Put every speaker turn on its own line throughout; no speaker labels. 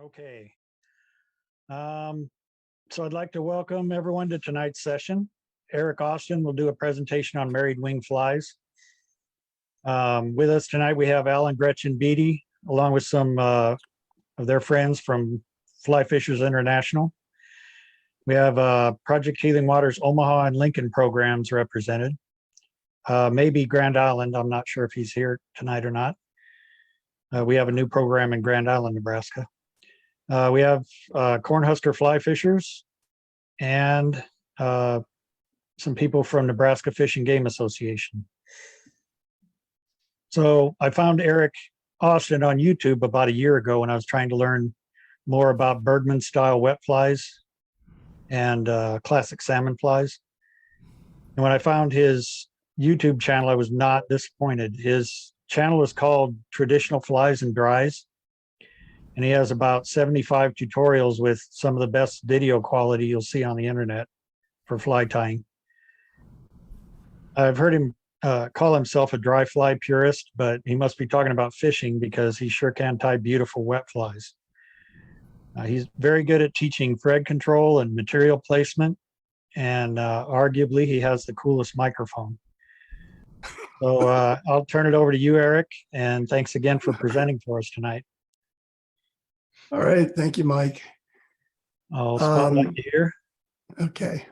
Okay. So I'd like to welcome everyone to tonight's session. Eric Austin will do a presentation on married wing flies. With us tonight, we have Al and Gretchen Beatty, along with some of their friends from Fly Fishers International. We have Project Healing Waters Omaha and Lincoln programs represented. Maybe Grand Island. I'm not sure if he's here tonight or not. We have a new program in Grand Island, Nebraska. We have Cornhusker Fly Fishers and some people from Nebraska Fish and Game Association. So I found Eric Austin on YouTube about a year ago when I was trying to learn more about Bergman style wet flies and classic salmon flies. And when I found his YouTube channel, I was not disappointed. His channel is called Traditional Flies and Dries. And he has about 75 tutorials with some of the best video quality you'll see on the internet for fly tying. I've heard him call himself a dry fly purist, but he must be talking about fishing because he sure can tie beautiful wet flies. He's very good at teaching thread control and material placement, and arguably he has the coolest microphone. So I'll turn it over to you, Eric, and thanks again for presenting for us tonight.
All right. Thank you, Mike.
I'll spotlight you here.
Okay.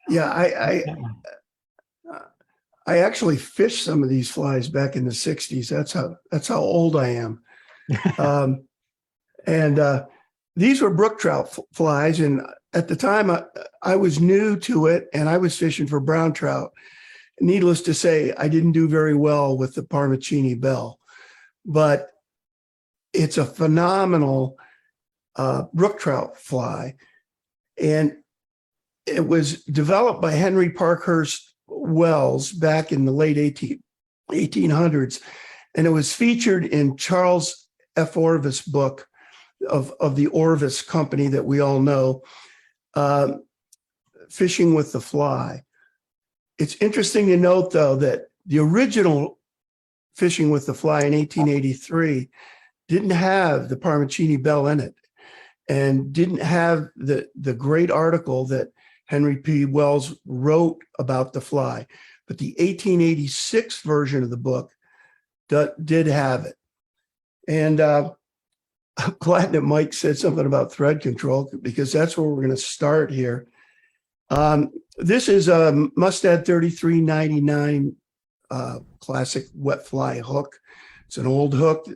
Yeah, I actually fished some of these flies back in the 60s. That's how old I am. These were brook trout flies. And at the time I was new to it and I was fishing for brown trout. Needless to say, I didn't do very well with the Paramachene Bell, but it's a phenomenal brook trout fly. And it was developed by Henry Parkhurst Wells back in the late 1800s. And it was featured in Charles F. Orvis' book of the Orvis Company that we all know, Fishing with the Fly. It's interesting to note, though, that the original Fishing with the Fly in 1883 didn't have the Paramachene Bell in it and didn't have the great article that Henry P. Wells wrote about the fly. But the 1886 version of the book did have it. And I'm glad that Mike said something about thread control because that's where we're going to start here. This is a Mustad 3399 classic wet fly hook. It's an old hook,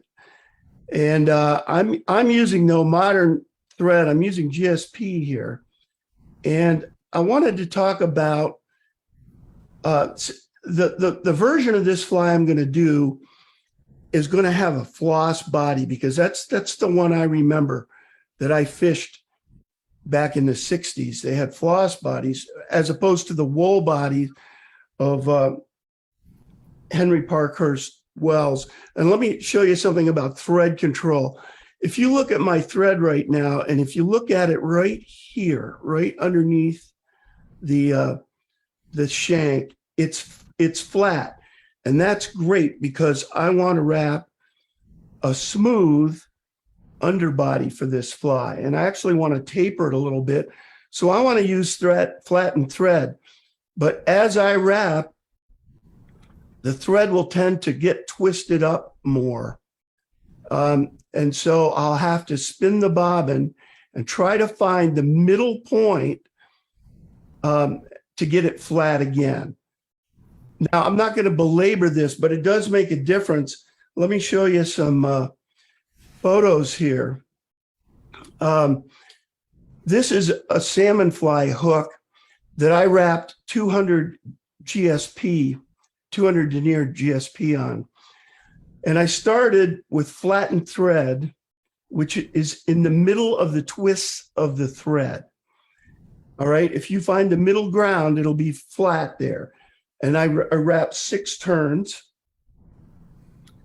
and I'm using no modern thread. I'm using GSP here, and I wanted to talk about the version of this fly I'm going to do is going to have a floss body because that's the one I remember that I fished back in the 60s. They had floss bodies as opposed to the wool bodies of Henry Parkhurst Wells. And let me show you something about thread control. If you look at my thread right now, and if you look at it right here, right underneath the shank, it's flat. And that's great because I want to wrap a smooth underbody for this fly. And I actually want to taper it a little bit. So I want to use flattened thread. But as I wrap, the thread will tend to get twisted up more. And so I'll have to spin the bobbin and try to find the middle point to get it flat again. Now, I'm not going to belabor this, but it does make a difference. Let me show you some photos here. This is a salmon fly hook that I wrapped 200 GSP, 200 denier GSP on. And I started with flattened thread, which is in the middle of the twists of the thread. All right, if you find the middle ground, it'll be flat there. And I wrapped 6 turns.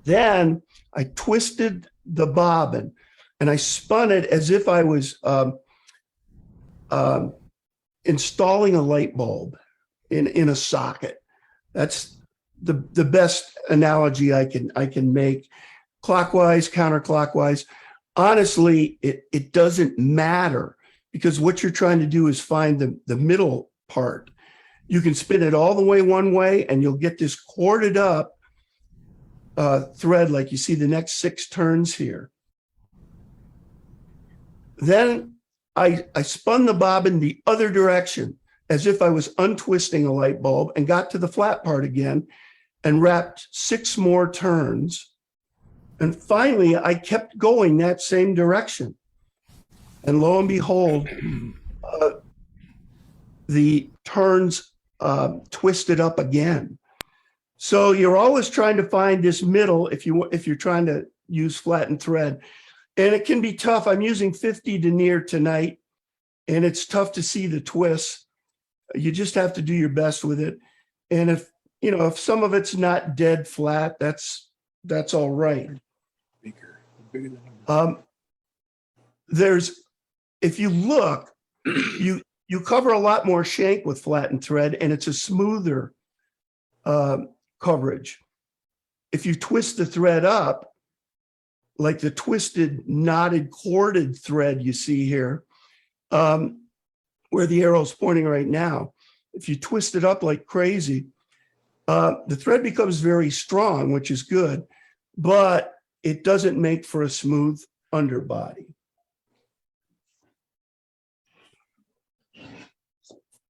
Then I twisted the bobbin and I spun it as if I was installing a light bulb in a socket. That's the best analogy I can make. Clockwise, counterclockwise. Honestly, it doesn't matter, because what you're trying to do is find the middle part. You can spin it all the way one way and you'll get this corded up thread like you see the next 6 turns here. Then I spun the bobbin the other direction as if I was untwisting a light bulb, and got to the flat part again and wrapped 6 more turns. And finally, I kept going that same direction. And lo and behold, the turns twisted up again. So you're always trying to find this middle if you're trying to use flattened thread. And it can be tough. I'm using 50 denier tonight, and it's tough to see the twists. You just have to do your best with it. And if some of it's not dead flat, that's all right. If you look, you cover a lot more shank with flattened thread, and it's a smoother coverage. If you twist the thread up, like the twisted, knotted, corded thread you see here, where the arrow's pointing right now, if you twist it up like crazy, the thread becomes very strong, which is good, but it doesn't make for a smooth underbody.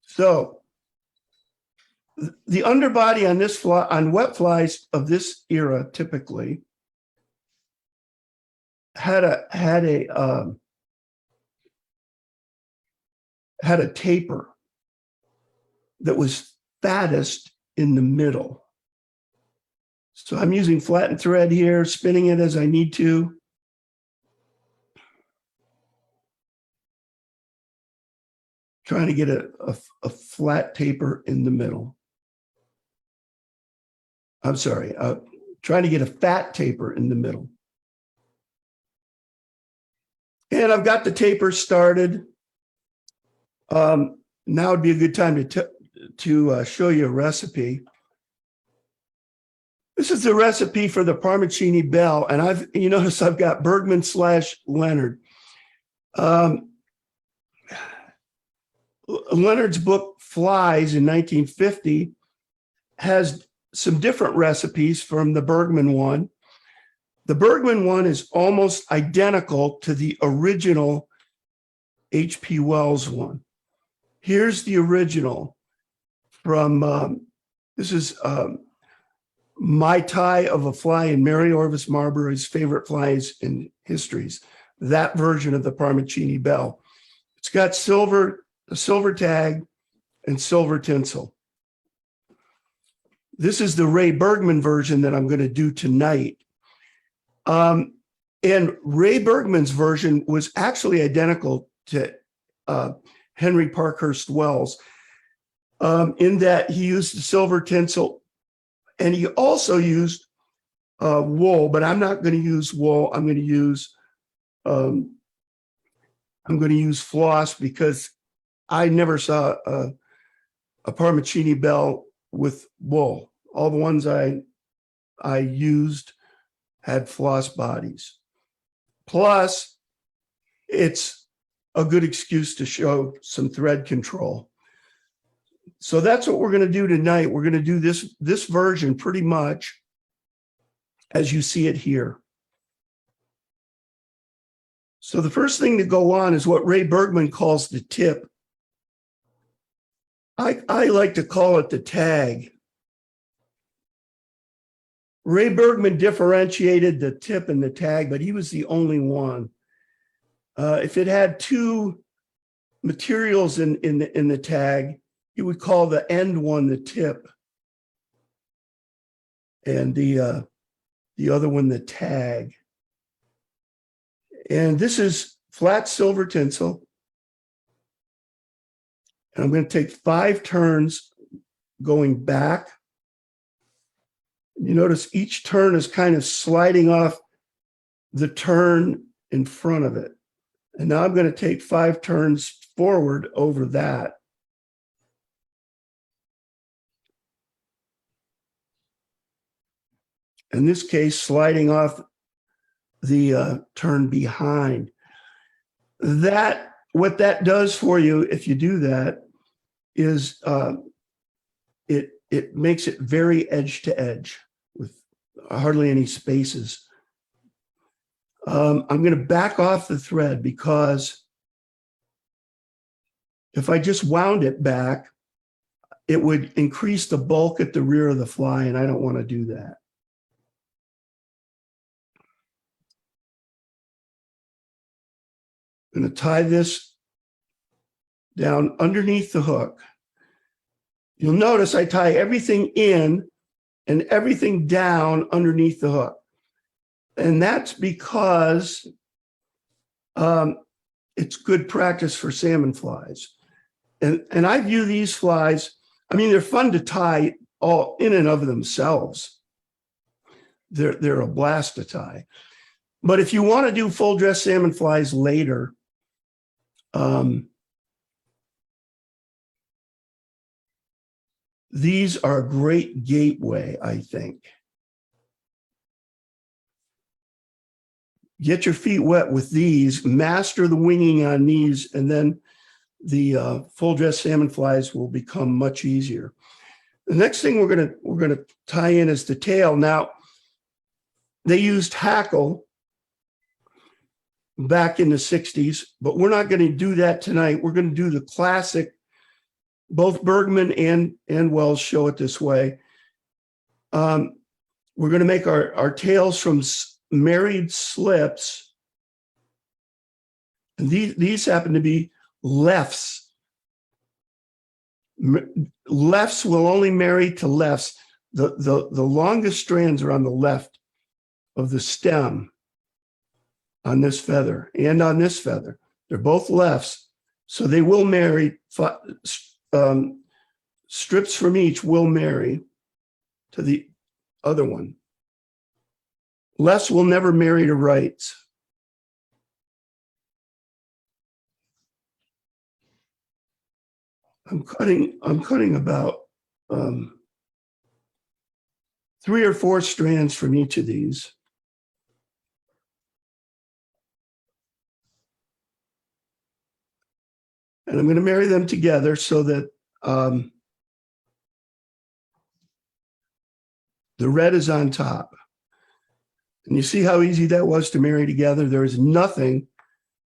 So the underbody on this on wet flies of this era typically had a taper that was fattest in the middle. So I'm using flattened thread here, spinning it as I need to. Trying to get a flat taper in the middle. I'm sorry, trying to get a fat taper in the middle. And I've got the taper started. Now would be a good time to show you a recipe. This is the recipe for the Paramachene Bell, and you notice I've got Bergman / Leonard. Leonard's book Flies in 1950 has some different recipes from the Bergman one. The Bergman one is almost identical to the original H.P. Wells one. Here's the original from, this is My Tie of a Fly in Mary Orvis Marbury's Favorite Flies in Histories, that version of the Paramachene Bell. It's got a silver tag and silver tinsel. This is the Ray Bergman version that I'm going to do tonight. And Ray Bergman's version was actually identical to Henry Parkhurst Wells in that he used the silver tinsel, and he also used wool, but I'm not going to use wool. I'm going to use floss, because I never saw a Paramachene Bell with wool. All the ones I used had floss bodies. Plus, it's a good excuse to show some thread control. So that's what we're going to do tonight. We're going to do this version pretty much as you see it here. So the first thing to go on is what Ray Bergman calls the tip. I like to call it the tag. Ray Bergman differentiated the tip and the tag, but he was the only one. If it had 2 materials in the tag, he would call the end one the tip, and the other one the tag. And this is flat silver tinsel. And I'm going to take 5 turns going back. You notice each turn is kind of sliding off the turn in front of it. And now I'm going to take 5 turns forward over that. In this case, sliding off the turn behind. What that does for you, if you do that, is it makes it very edge to edge with hardly any spaces. I'm going to back off the thread because if I just wound it back, it would increase the bulk at the rear of the fly, and I don't want to do that. I'm going to tie this down underneath the hook. You'll notice I tie everything in and everything down underneath the hook. And that's because it's good practice for salmon flies. And I view these flies, I mean, they're fun to tie all in and of themselves. They're a blast to tie. But if you want to do full dress salmon flies later, these are a great gateway, I think. Get your feet wet with these, master the winging on these, and then the full dress salmon flies will become much easier. The next thing we're gonna tie in is the tail. Now, they used Hackle back in the 60s, but we're not going to do that tonight. We're going to do the classic. Both Bergman and Wells show it this way. We're going to make our tails from married slips. And these happen to be lefts. Lefts will only marry to lefts. The longest strands are on the left of the stem on this feather and on this feather. They're both lefts, so they will marry. Strips from each will marry to the other one. Lefts will never marry to rights. I'm cutting about 3 or 4 strands from each of these. And I'm going to marry them together so that the red is on top. And you see how easy that was to marry together? There is nothing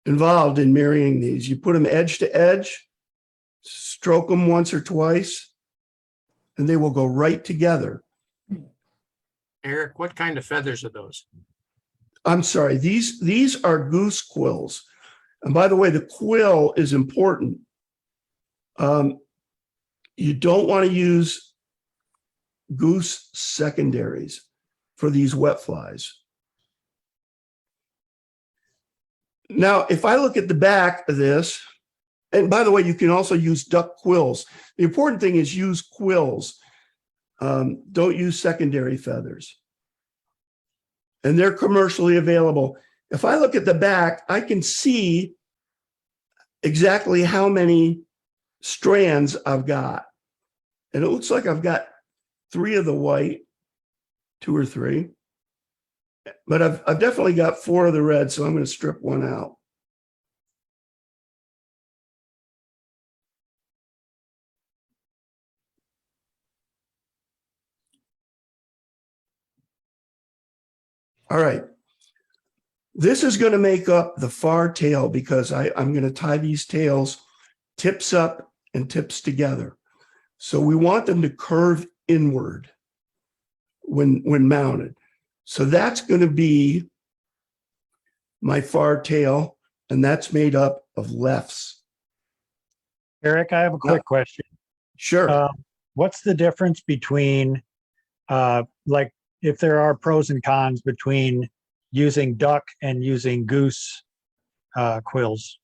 involved in marrying these. You put them edge to edge, stroke them once or twice, and they will go right together.
Eric, what kind of feathers are those?
I'm sorry, these are goose quills. And by the way, the quill is important. You don't want to use goose secondaries for these wet flies. Now, if I look at the back of this, and by the way, you can also use duck quills. The important thing is use quills. Don't use secondary feathers. And they're commercially available. If I look at the back, I can see exactly how many strands I've got. And it looks like I've got 3 of the white, 2 or 3. But I've definitely got 4 of the red, so I'm going to strip one out. All right. This is going to make up the far tail because I'm going to tie these tails tips up and tips together. So we want them to curve inward when mounted. So that's going to be my far tail, and that's made up of lefts.
Eric, I have a quick question.
Sure.
What's the difference between, like, if there are pros and cons between using duck and using goose quills?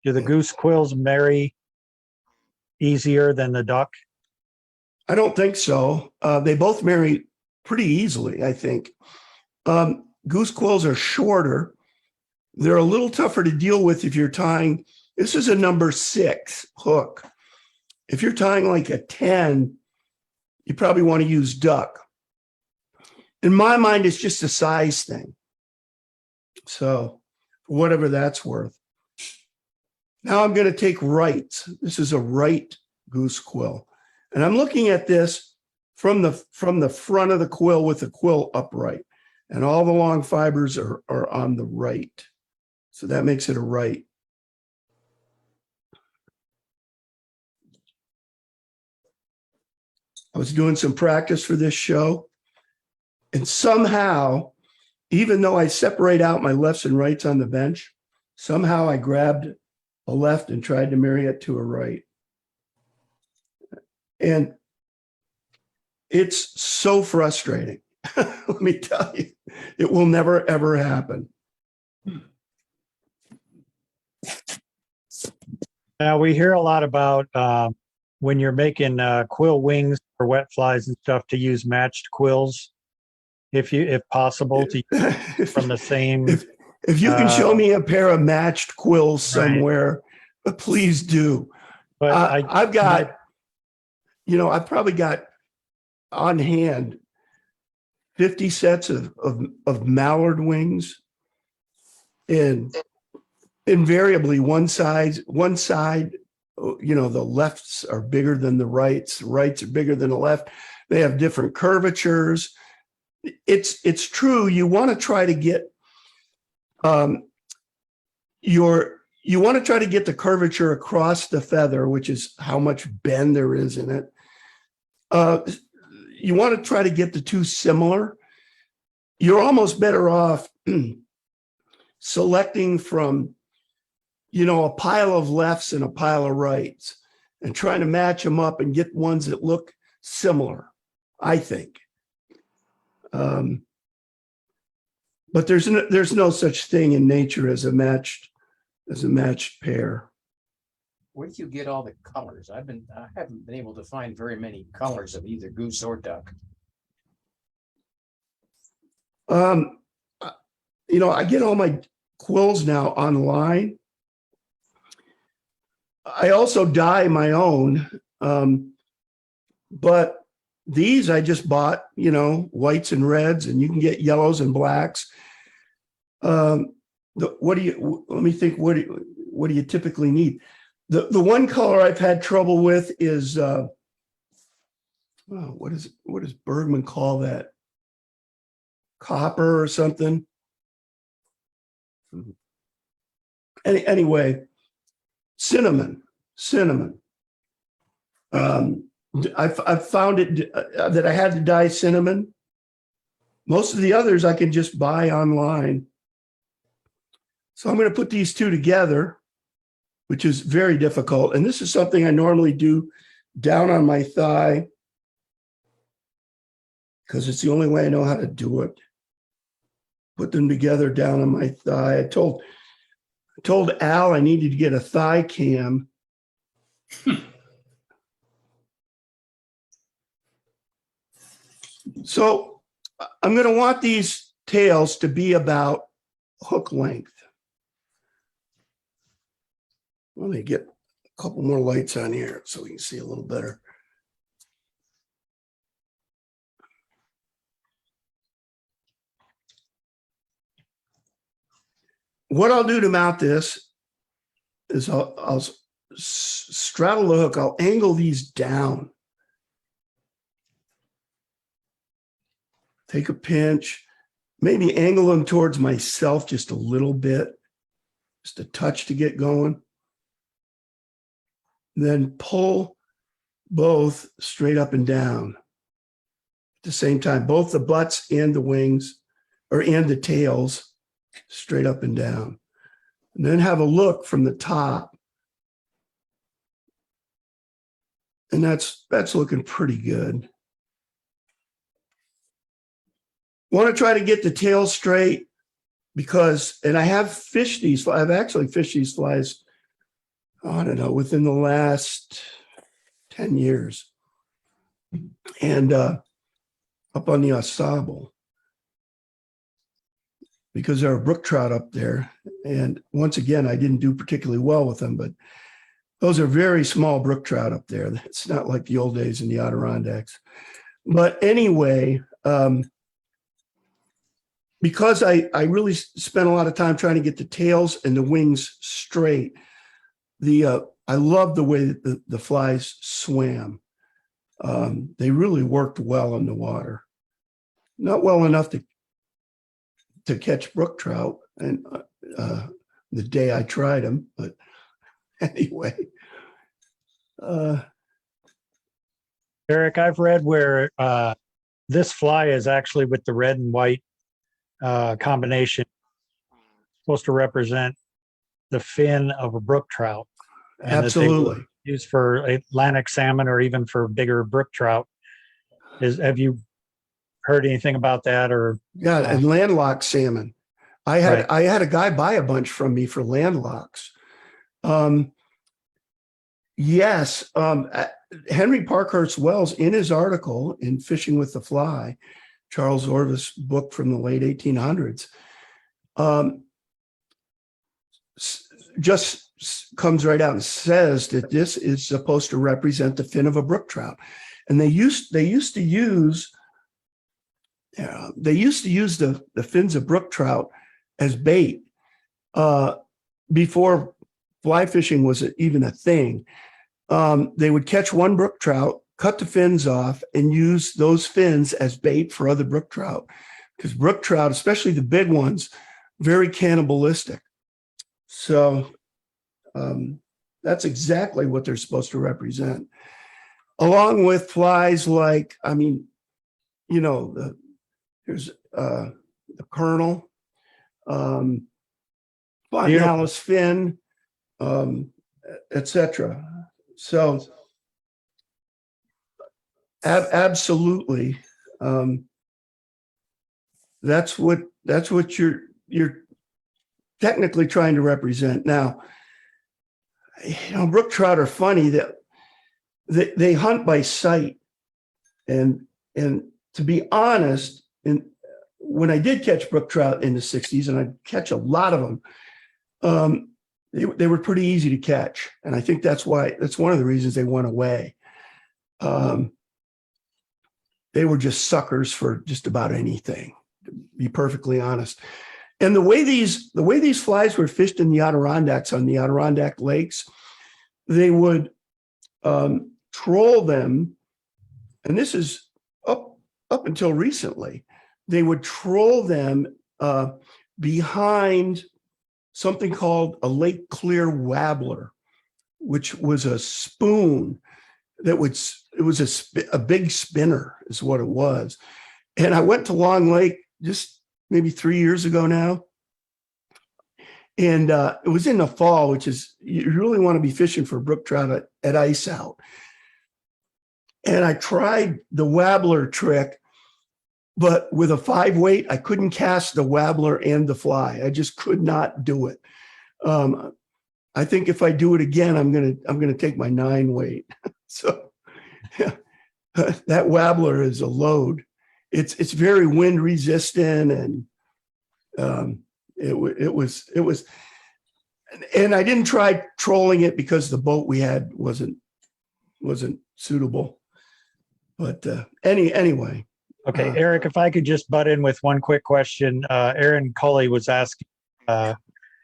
Do the goose quills marry easier than the duck?
I don't think so. They both marry pretty easily, I think. Goose quills are shorter. They're a little tougher to deal with if you're tying. This is a number 6 hook. If you're tying like a 10, you probably want to use duck. in my mind, it's just a size thing. So whatever that's worth. Now I'm going to take rights. This is a right goose quill. And I'm looking at this from the front of the quill with the quill upright. And all the long fibers are on the right. So that makes it a right. I was doing some practice for this show. And somehow, even though I separate out my lefts and rights on the bench, somehow I grabbed a left and tried to marry it to a right. And it's so frustrating. Let me tell you, it will never, ever happen.
Now, we hear a lot about when you're making quill wings for wet flies and stuff to use matched quills, if possible, to use from the same.
If you can show me a pair of matched quills somewhere, please do.
But
I've got, I've probably got on hand 50 sets of mallard wings, and invariably one side, the lefts are bigger than the rights are bigger than the left. They have different curvatures. It's true. You want to try to get you want to try to get the curvature across the feather, which is how much bend there is in it. You want to try to get the two similar. You're almost better off selecting from, a pile of lefts and a pile of rights and trying to match them up and get ones that look similar, I think. But there's no such thing in nature as a matched pair.
Where do you get all the colors? I haven't been able to find very many colors of either goose or duck.
I get all my quills now online. I also dye my own, but these I just bought, whites and reds, and you can get yellows and blacks. Let me think. What do you typically need? The one color I've had trouble with is what does Bergman call that? Copper or something. Anyway, cinnamon. I've found it that I had to dye cinnamon. Most of the others I can just buy online. So I'm going to put these two together, which is very difficult. And this is something I normally do down on my thigh because it's the only way I know how to do it. Put them together down on my thigh. I told Al I needed to get a thigh cam. So I'm going to want these tails to be about hook length. Let me get a couple more lights on here so we can see a little better. What I'll do to mount this is I'll straddle the hook. I'll angle these down. Take a pinch, maybe angle them towards myself just a little bit, just a touch to get going. Then pull both straight up and down at the same time, both the butts and the wings, and the tails straight up and down. And then have a look from the top. And that's looking pretty good. Want to try to get the tail straight because, and I've actually fished these flies, I don't know, within the last 10 years. And up on the Ausable, because there are brook trout up there. And once again, I didn't do particularly well with them, but those are very small brook trout up there. It's not like the old days in the Adirondacks. But anyway, because I really spent a lot of time trying to get the tails and the wings straight. I love the way that the flies swam. They really worked well in the water. Not well enough to catch brook trout, and the day I tried them, but anyway.
Eric, I've read where this fly is actually with the red and white combination supposed to represent the fin of a brook trout. And that they were
Absolutely.
used for Atlantic salmon or even for bigger brook trout. Have you heard anything about that? Or
Yeah, and landlocked salmon. I
Right.
had a guy buy a bunch from me for landlocks. Yes, Henry Parkhurst Wells, in his article in Fishing with the Fly, Charles Orvis' book from the late 1800s, just comes right out and says that this is supposed to represent the fin of a brook trout, and they used to use the fins of brook trout as bait before fly fishing was even a thing. They would catch one brook trout, cut the fins off, and use those fins as bait for other brook trout, because brook trout, especially the big ones, very cannibalistic. So that's exactly what they're supposed to represent, along with flies like, there's the kernel, Fontanellus fin, etc. So absolutely, that's what you're technically trying to represent. Now, brook trout are funny that they hunt by sight, and to be honest, when I did catch brook trout in the 60s, and I'd catch a lot of them, they were pretty easy to catch. And I think that's one of the reasons they went away. They were just suckers for just about anything, to be perfectly honest. And the way these flies were fished in the Adirondacks, on the Adirondack lakes, they would troll them, and this is up until recently. They would troll them behind something called a Lake Clear wabbler, which was a spoon it was a big spinner is what it was. And I went to Long Lake just maybe 3 years ago now. And it was in the fall, which is, you really want to be fishing for brook trout at ice out. And I tried the wabbler trick, but with a 5 weight, I couldn't cast the wabbler and the fly. I just could not do it. I think if I do it again, I'm gonna take my 9 weight. So yeah, that wabbler is a load. It's very wind resistant, and it was, and I didn't try trolling it because the boat we had wasn't suitable. But anyway.
Okay, Eric, if I could just butt in with one quick question. Aaron Culley was asking, he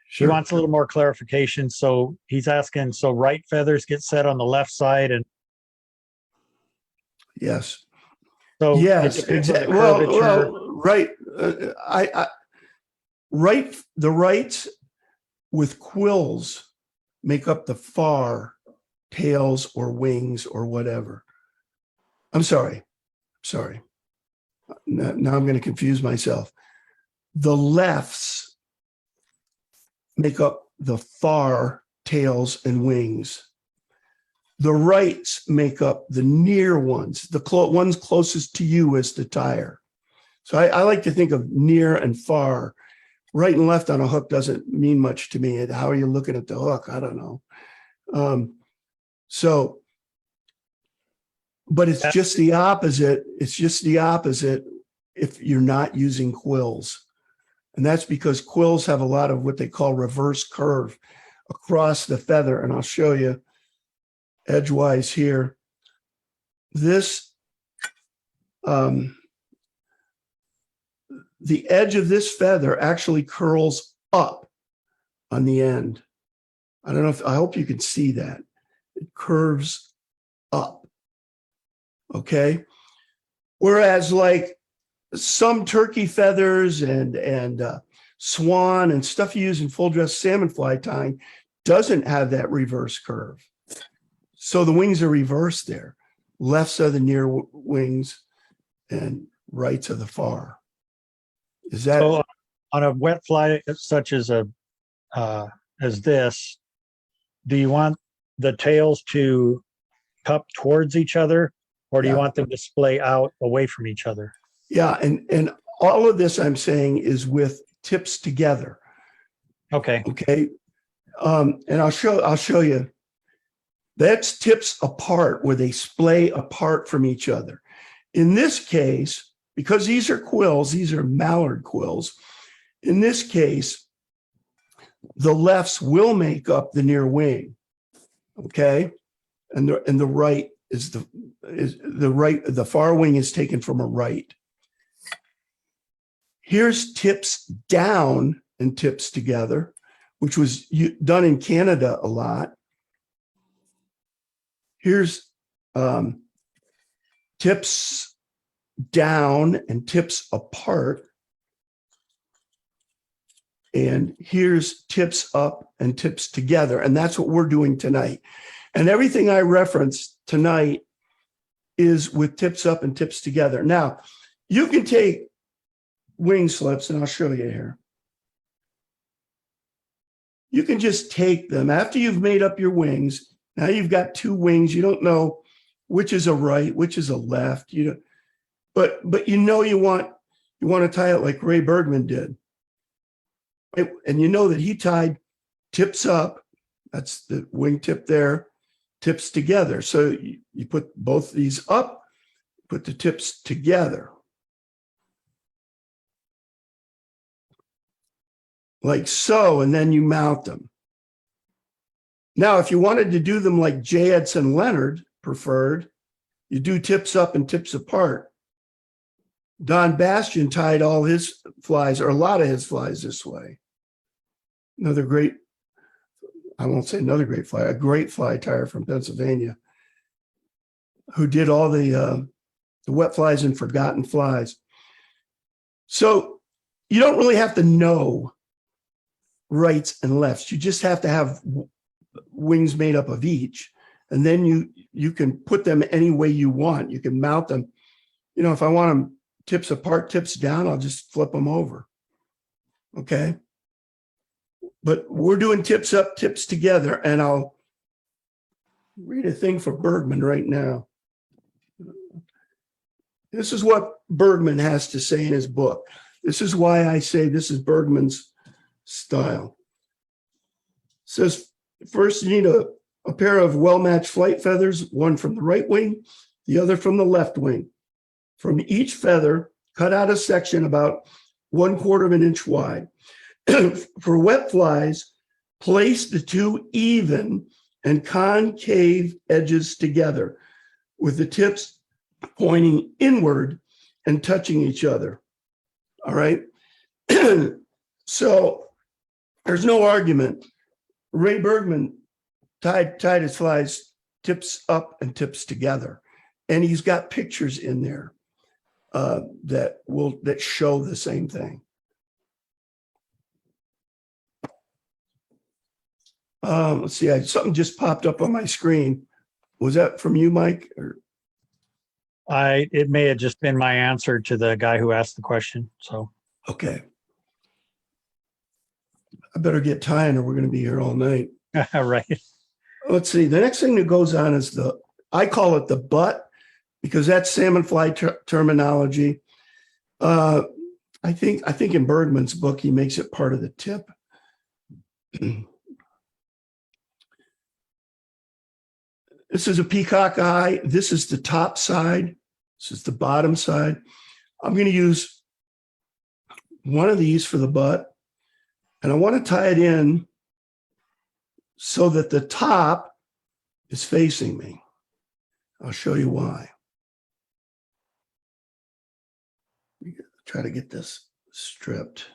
Sure.
wants a little more clarification. So he's asking, so right feathers get set on the left side, and
Yes.
so
Yes,
it depends on the
exactly.
curvature.
Well, right. The rights with quills make up the far tails or wings or whatever. I'm sorry. Now I'm going to confuse myself. The lefts make up the far tails and wings. The rights make up the near ones, the ones closest to you as the tire. So I like to think of near and far. Right and left on a hook doesn't mean much to me. How are you looking at the hook? I don't know. But it's just the opposite. It's just the opposite if you're not using quills. And that's because quills have a lot of what they call reverse curve across the feather. And I'll show you edgewise here. This the edge of this feather actually curls up on the end. I don't know if, I hope you can see that. It curves up. Okay. Whereas like some turkey feathers and swan and stuff you use in full dress salmon fly tying doesn't have that reverse curve. So the wings are reversed there. Lefts are the near wings and rights are the far. Is that
So on a wet fly such as as this, do you want the tails to cup towards each other, or do you
Yeah.
want them to splay out away from each other?
yeah, and all of this I'm saying is with tips together.
Okay.
Okay. And I'll show you. That's tips apart where they splay apart from each other. In this case, because these are quills, these are mallard quills. In this case, the lefts will make up the near wing. Okay. And the right is the right, the far wing is taken from a right. Here's tips down and tips together, which was done in Canada a lot. Here's tips down and tips apart. And here's tips up and tips together. And that's what we're doing tonight. And everything I referenced tonight is with tips up and tips together. Now, you can take wing slips, and I'll show you here. You can just take them after you've made up your wings. Now you've got two wings. You don't know which is a right, which is a left. You know, but you know you want to tie it like Ray Bergman did. Right? And you know that he tied tips up. That's the wing tip there, tips together. So you put both these up, put the tips together. Like so, and then you mount them. Now, if you wanted to do them like J. Edson Leonard preferred, you do tips up and tips apart. Don Bastian tied all his flies, or a lot of his flies, this way. Another great, I won't say another great fly, a great fly tyer from Pennsylvania, who did all the wet flies and forgotten flies. So you don't really have to know rights and lefts. You just have to have wings made up of each. And then you can put them any way you want. You can mount them. You know, if I want them tips apart, tips down, I'll just flip them over. Okay. But we're doing tips up, tips together. And I'll read a thing for Bergman right now. This is what Bergman has to say in his book. This is why I say this is Bergman's style. It says, first you need a pair of well-matched flight feathers, one from the right wing, the other from the left wing. From each feather, cut out a section about 1/4 of an inch wide. For wet flies, place the two even and concave edges together with the tips pointing inward and touching each other. All right. So there's no argument. Ray Bergman tied his flies tips up and tips together. And he's got pictures in there that show the same thing. Let's see, something just popped up on my screen. Was that from you, Mike? Or?
It may have just been my answer to the guy who asked the question. So,
okay. I better get tying or we're going to be here all night.
right.
Let's see. The next thing that goes on is I call it the butt because that's salmon fly terminology. I think in Bergman's book, he makes it part of the tip. This is a peacock eye. This is the top side. This is the bottom side. I'm going to use one of these for the butt. And I want to tie it in so that the top is facing me. I'll show you why. try to get this stripped.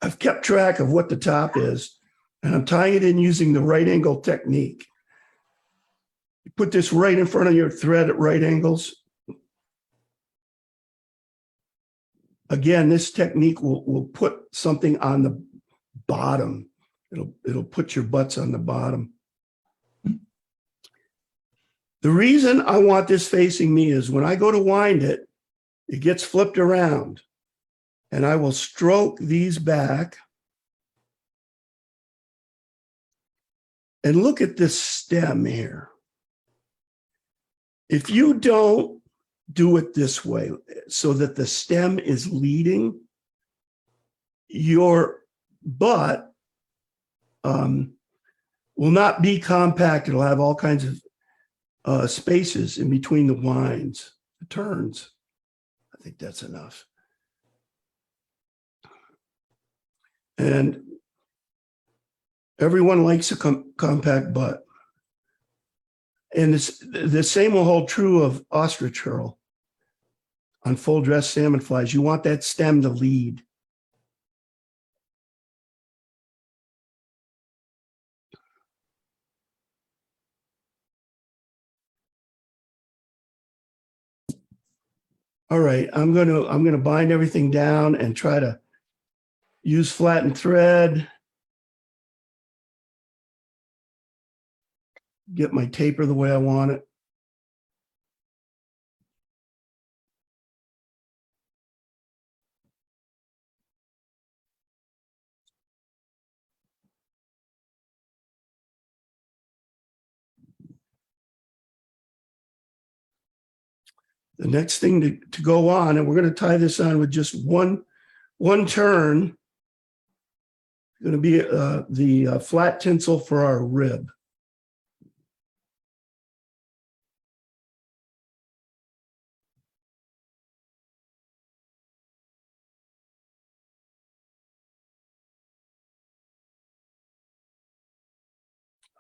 I've kept track of what the top is, and I'm tying it in using the right angle technique. You put this right in front of your thread at right angles. Again, this technique will put something on the bottom. It'll put your butts on the bottom. The reason I want this facing me is when I go to wind it, it gets flipped around. And I will stroke these back. And look at this stem here. If you don't do it this way so that the stem is leading, your butt will not be compact. It'll have all kinds of spaces in between the winds, the turns. I think that's enough. And everyone likes a compact butt. And the same will hold true of ostrich hurl on full dress salmon flies. You want that stem to lead. All right, I'm gonna bind everything down and try to use flattened thread. Get my taper the way I want it. The next thing to go on, and we're going to tie this on with just one turn, going to be the flat tinsel for our rib.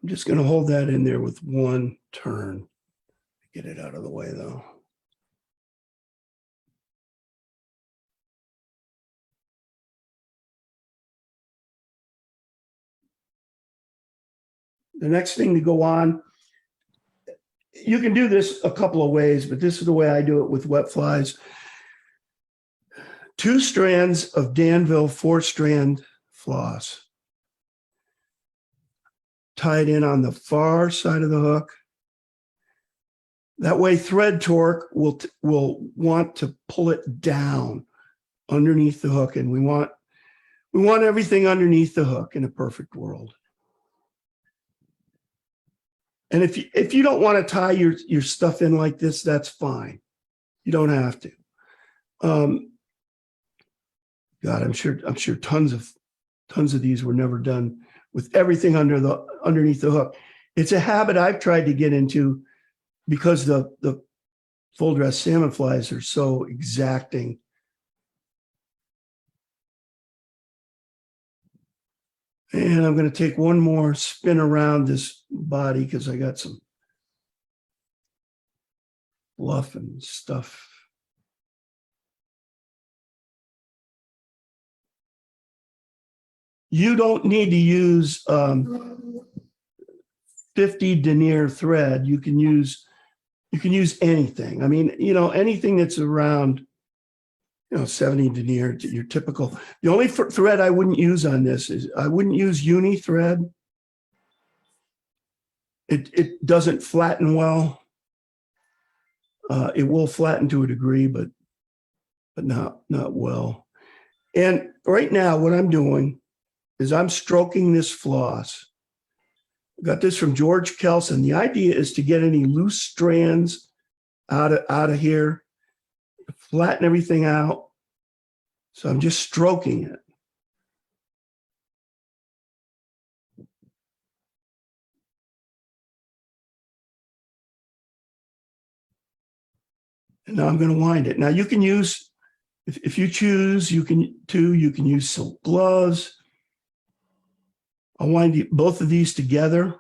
I'm just going to hold that in there with one turn. Get it out of the way though. The next thing to go on, you can do this a couple of ways, but this is the way I do it with wet flies. 2 strands of Danville 4-strand floss. Tie it in on the far side of the hook. That way thread torque will want to pull it down underneath the hook. And we want everything underneath the hook in a perfect world. And if you don't want to tie your stuff in like this, that's fine. You don't have to. God, I'm sure tons of these were never done with everything underneath the hook. It's a habit I've tried to get into because the full dress salmon flies are so exacting. And I'm going to take one more spin around this body because I got some fluff and stuff. You don't need to use 50 denier thread. You can use anything. I mean, anything that's around 70 denier, your typical. The only thread I wouldn't use on this is I wouldn't use uni thread. It doesn't flatten well. It will flatten to a degree, but not well. And right now, what I'm doing is I'm stroking this floss. I got this from George Kelson. The idea is to get any loose strands out of here, flatten everything out. So I'm just stroking it. And now I'm going to wind it. Now you can use, if you choose, you can use silk gloves. I'll wind both of these together.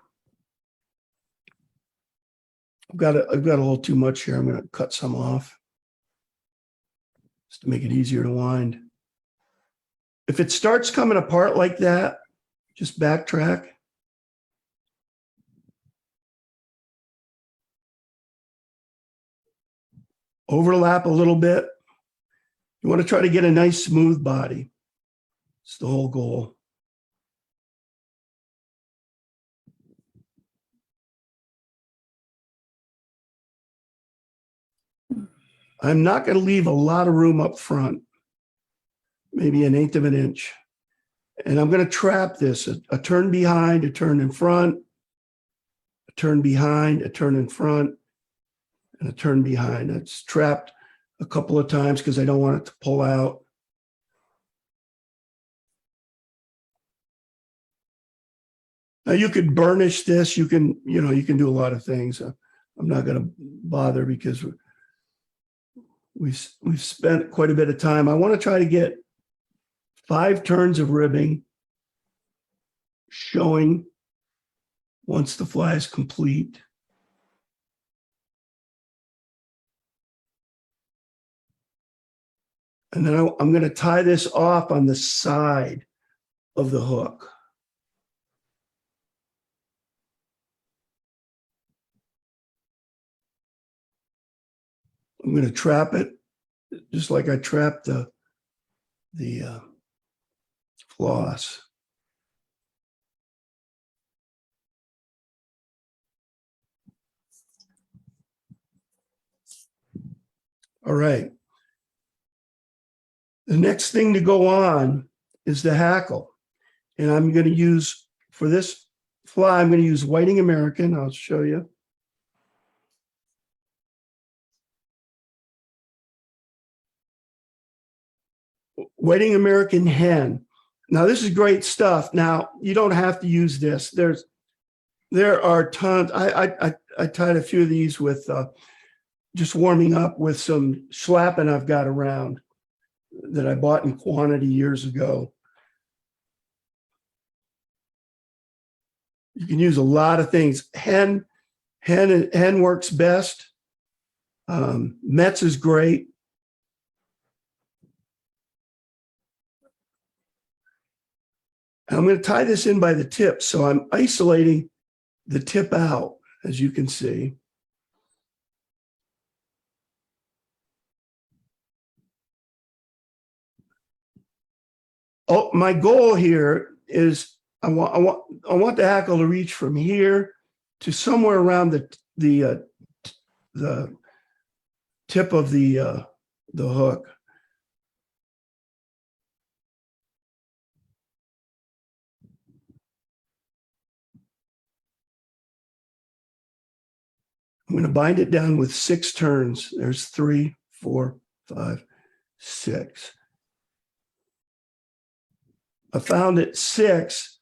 I've got a little too much here. I'm going to cut some off just to make it easier to wind. If it starts coming apart like that, just backtrack. Overlap a little bit. You want to try to get a nice smooth body. It's the whole goal. I'm not going to leave a lot of room up front, maybe 1/8 of an inch. And I'm going to trap this, a turn behind, a turn in front, a turn behind, a turn in front, and a turn behind. It's trapped a couple of times because I don't want it to pull out. Now you could burnish this. You can do a lot of things. I'm not going to bother because we've spent quite a bit of time. I want to try to get 5 turns of ribbing showing once the fly is complete. And then I'm going to tie this off on the side of the hook. I'm going to trap it just like I trapped the floss. All right. The next thing to go on is the hackle. And I'm going to use, for this fly, I'm going to use Whiting American. I'll show you. Whiting American hen. Now, this is great stuff. Now, you don't have to use this. There are tons. I tied a few of these with just warming up with some schlappen I've got around that I bought in quantity years ago. You can use a lot of things. Hen works best. Metz is great. I'm going to tie this in by the tip. So I'm isolating the tip out, as you can see. Oh, my goal here is I want the hackle to reach from here to somewhere around the tip of the hook. I'm going to bind it down with 6 turns. There's 3, 4, 5, 6. I found at 6,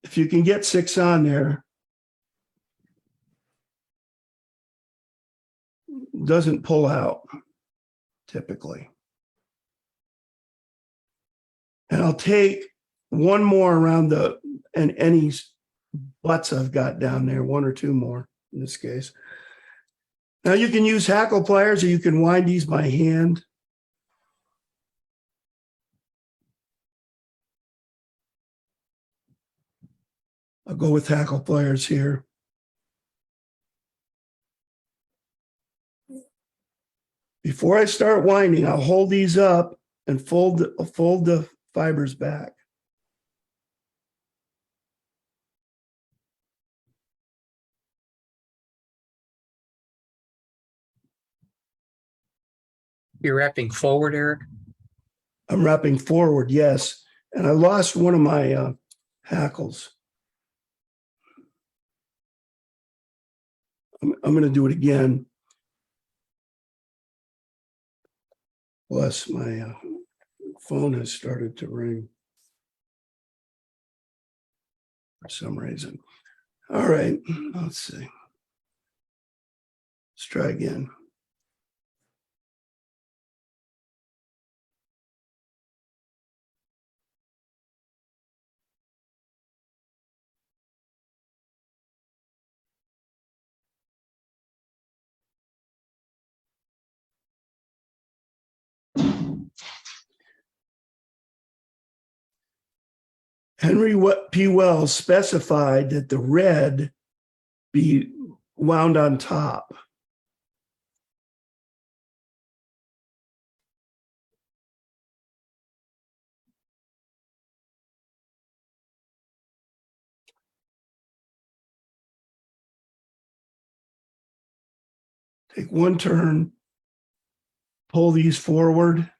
if you can get 6 on there, it doesn't pull out typically. And I'll take one more around any butts I've got down there, 1 or 2 more in this case. Now you can use hackle pliers or you can wind these by hand. I'll go with hackle pliers here. Before I start winding, I'll hold these up and fold the fibers back.
You're wrapping forward, Eric?
I'm wrapping forward, yes. And I lost one of my hackles. I'm going to do it again. Plus, my phone has started to ring for some reason. All right, let's see. Let's try again. Henry P. Wells specified that the red be wound on top. Take one turn, pull these forward.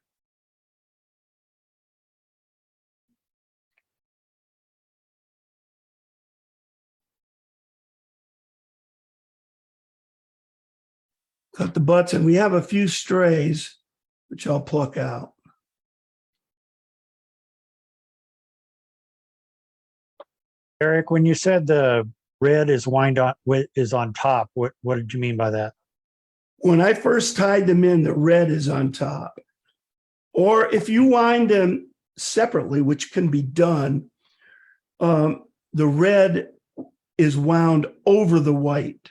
Cut the butts, and we have a few strays, which I'll pluck out.
Eric, when you said the red is on top, what did you mean by that?
When I first tied them in, the red is on top. Or if you wind them separately, which can be done, the red is wound over the white.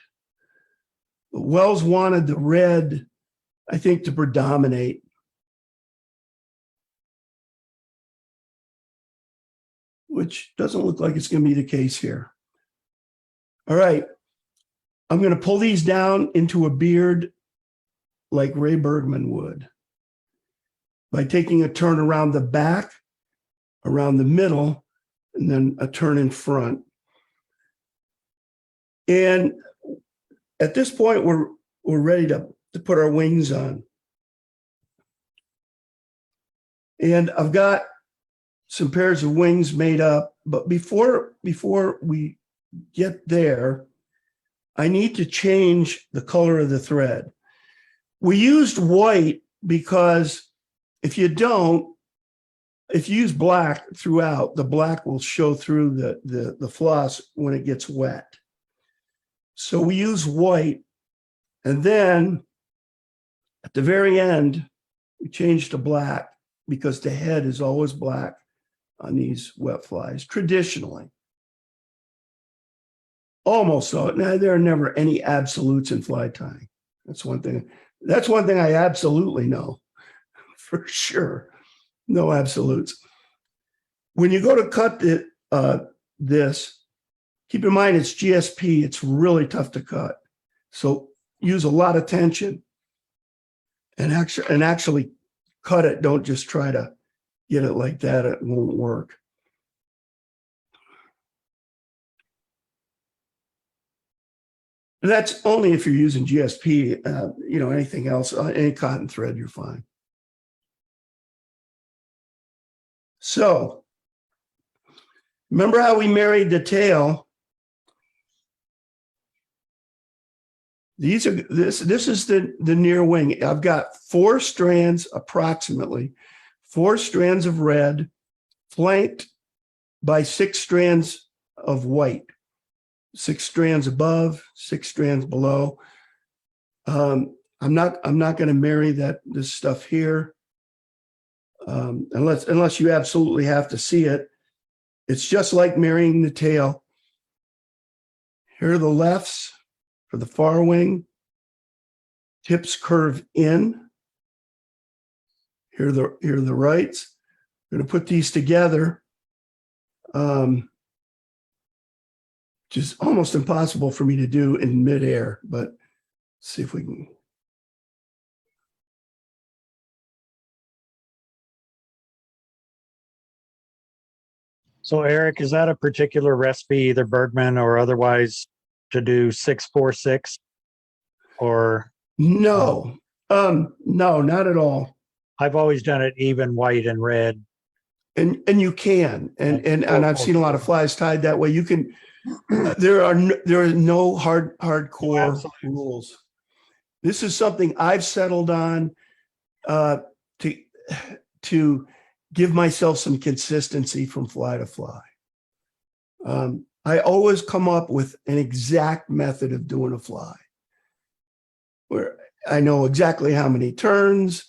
Wells wanted the red, I think, to predominate. Which doesn't look like it's going to be the case here. All right. I'm going to pull these down into a beard like Ray Bergman would by taking a turn around the back, around the middle, and then a turn in front. And at this point, we're ready to put our wings on. And I've got some pairs of wings made up, but before we get there, I need to change the color of the thread. We used white because if you use black throughout, the black will show through the floss when it gets wet. So we use white, and then at the very end, we change to black because the head is always black on these wet flies, traditionally. Almost so. Now, there are never any absolutes in fly tying. That's one thing I absolutely know, for sure. No absolutes. When you go to cut this, keep in mind it's GSP. It's really tough to cut. So use a lot of tension and actually cut it. Don't just try to get it like that. It won't work. And that's only if you're using GSP. Anything else, any cotton thread, you're fine. So remember how we married the tail? This is the near wing. I've got approximately four strands of red, flanked by 6 strands of white. 6 strands above, 6 strands below. I'm not going to marry this stuff here, unless you absolutely have to see it. It's just like marrying the tail. Here are the lefts for the far wing. Tips curve in. Here are the rights. I'm going to put these together. Which is almost impossible for me to do in midair, but let's see if we can.
So Eric, is that a particular recipe, either Bergman or otherwise, to do 6-4-6? Or
No, no, not at all.
I've always done it even white and red.
And you can, and I've seen a lot of flies tied that way. You can. There are no hardcore rules. This is something I've settled on to give myself some consistency from fly to fly. I always come up with an exact method of doing a fly where I know exactly how many turns,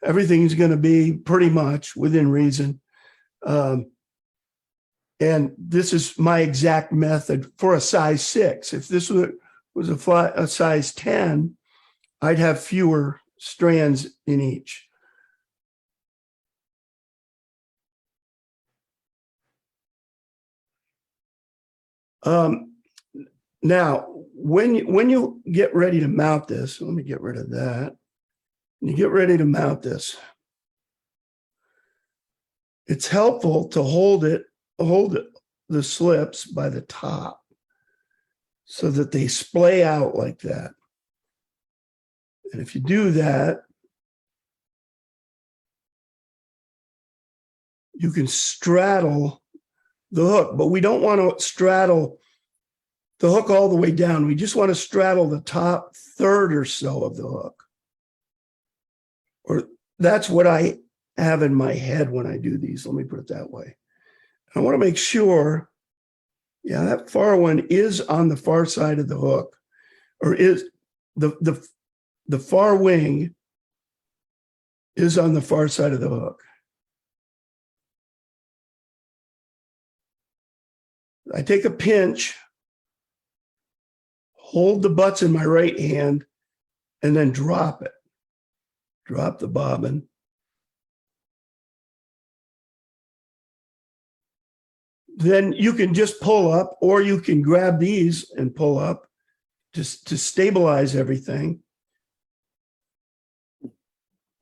everything's going to be pretty much within reason. And this is my exact method for a size 6. If this was a size 10, I'd have fewer strands in each. Now, when you get ready to mount this, let me get rid of that. When you get ready to mount this, it's helpful to hold the slips by the top so that they splay out like that. And if you do that, you can straddle the hook, but we don't want to straddle the hook all the way down. We just want to straddle the top third or so of the hook. Or that's what I have in my head when I do these. Let me put it that way. I want to make sure, yeah, that far one is on the far side of the hook, or is the far wing is on the far side of the hook. I take a pinch, hold the butts in my right hand, and then drop it. Drop the bobbin. Then you can just pull up, or you can grab these and pull up just to stabilize everything.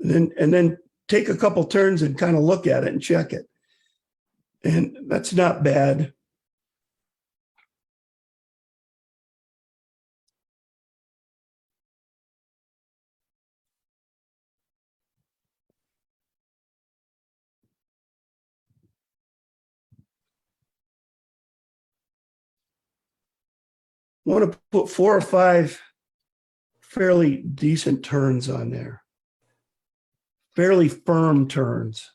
And then take a couple turns and kind of look at it and check it. And that's not bad. I want to put 4 or 5 fairly decent turns on there. Fairly firm turns.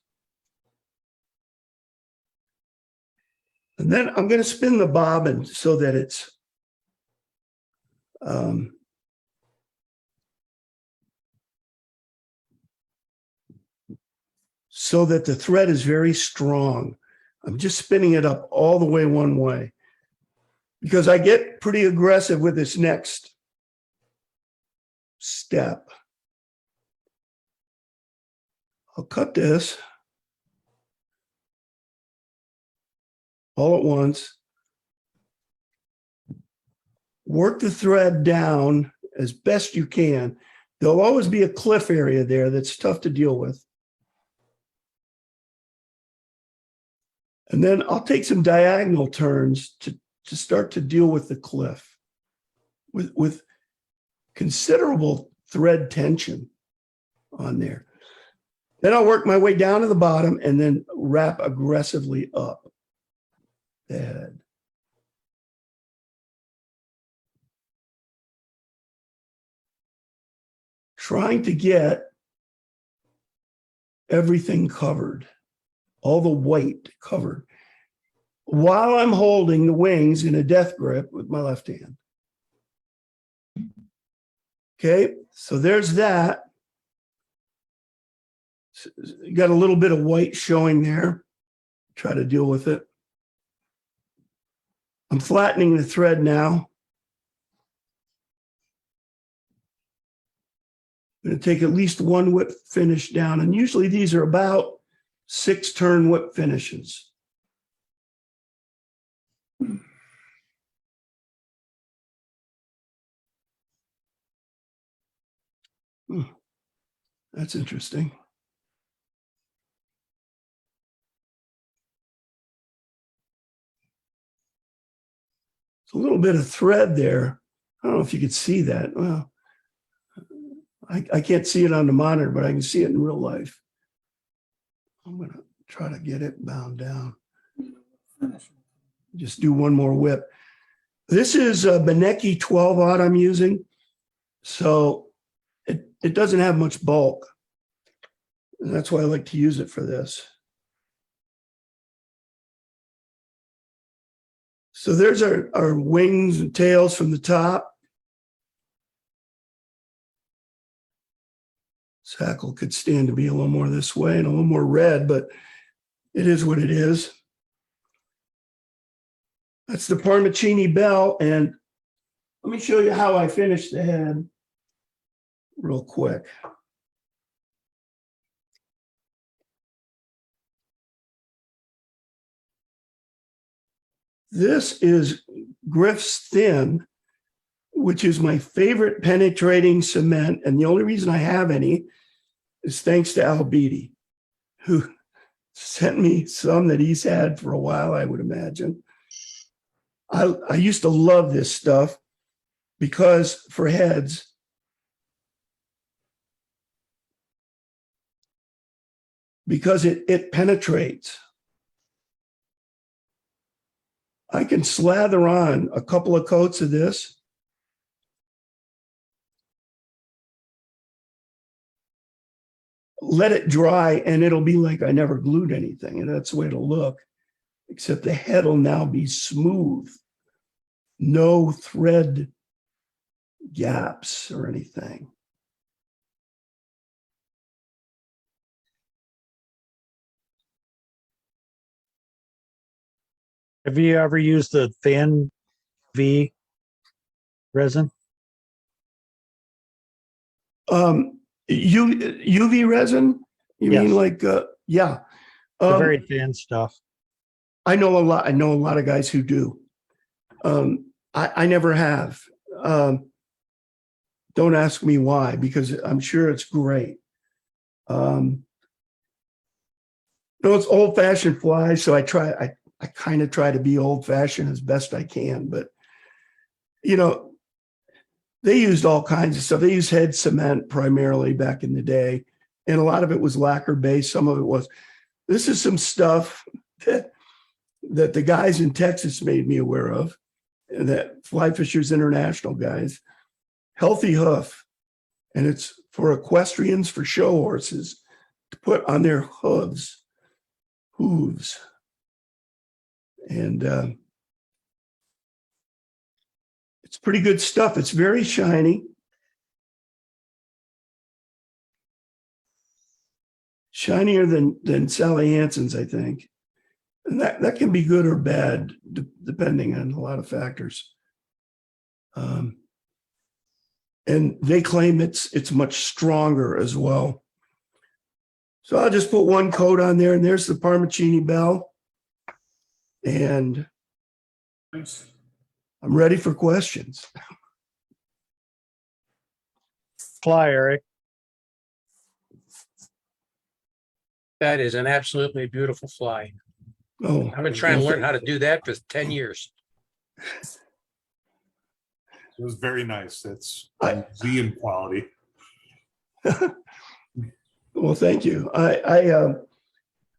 And then I'm going to spin the bobbin so that it's so that the thread is very strong. I'm just spinning it up all the way one way because I get pretty aggressive with this next step. I'll cut this all at once. Work the thread down as best you can. There'll always be a cliff area there that's tough to deal with. And then I'll take some diagonal turns to start to deal with the cliff with considerable thread tension on there. Then I'll work my way down to the bottom and then wrap aggressively up the head. Trying to get everything covered, all the white covered, while I'm holding the wings in a death grip with my left hand. Okay, so there's that. Got a little bit of white showing there. Try to deal with it. I'm flattening the thread now. I'm going to take at least one whip finish down, and usually these are about 6 turn whip finishes. That's interesting. It's a little bit of thread there. I don't know if you could see that. Well, I can't see it on the monitor, but I can see it in real life. I'm going to try to get it bound down. Just do one more whip. This is a Benecke 12-aught I'm using, so it doesn't have much bulk. And that's why I like to use it for this. So there's our wings and tails from the top. This hackle could stand to be a little more this way and a little more red, but it is what it is. That's the Paramachene Bell. And let me show you how I finish the head real quick. This is Griff's Thin, which is my favorite penetrating cement. And the only reason I have any is thanks to Al Beatty, who sent me some that he's had for a while, I would imagine. I used to love this stuff because for heads, because it penetrates. I can slather on a couple of coats of this. Let it dry and it'll be like I never glued anything. And that's the way it'll look, except the head will now be smooth. No thread gaps or anything.
Have you ever used the thin V resin?
UV resin? You
Yes.
mean like, yeah.
The very thin stuff.
I know a lot. I know a lot of guys who do. I never have. Don't ask me why, because I'm sure it's great. No, it's old-fashioned fly, so I kind of try to be old-fashioned as best I can. But you know, they used all kinds of stuff. They used head cement primarily back in the day, and a lot of it was lacquer-based. Some of it was. This is some stuff that the guys in Texas made me aware of, that Fly Fishers International guys. Healthy hoof, and it's for equestrians, for show horses to put on their hooves. And it's pretty good stuff. It's very shiny. Shinier than Sally Hansen's, I think. And that can be good or bad, depending on a lot of factors. And they claim it's much stronger as well. So I'll just put one coat on there, and there's the Paramachene Bell. And I'm ready for questions.
Fly, Eric.
That is an absolutely beautiful fly.
Oh,
I've been trying to learn how to do that for 10 years.
It was very nice. It's museum quality.
Well, thank you. Let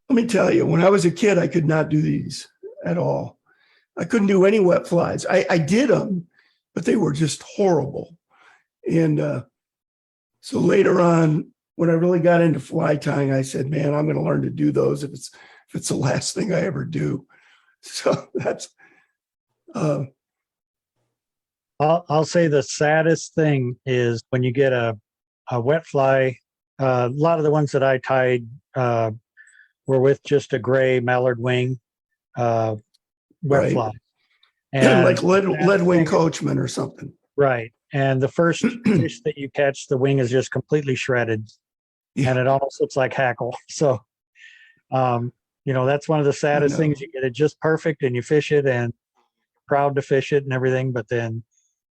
me tell you, when I was a kid, I could not do these at all. I couldn't do any wet flies. I did them, but they were just horrible. And so later on, when I really got into fly tying, I said, man, I'm going to learn to do those if it's the last thing I ever do. So that's
I'll say the saddest thing is when you get a wet fly. A lot of the ones that I tied were with just a gray mallard wing wet
Right.
fly. And
like lead wing
thing-
coachman or something.
Right. And the first fish that you catch, the wing is just completely shredded.
Yeah.
And it almost looks like hackle. So, that's one of the saddest
know.
things. You get it just perfect and you fish it and proud to fish it and everything, but then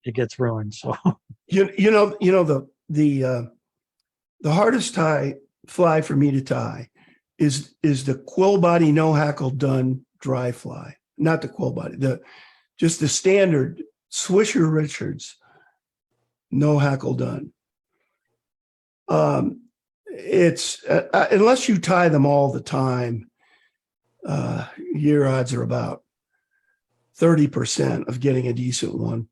it gets ruined. So,
The hardest fly for me to tie is the quill body no hackle done dry fly, not the quill body, just the standard Swisher Richards no hackle done. It's unless you tie them all the time, your odds are about 30% of getting a decent one.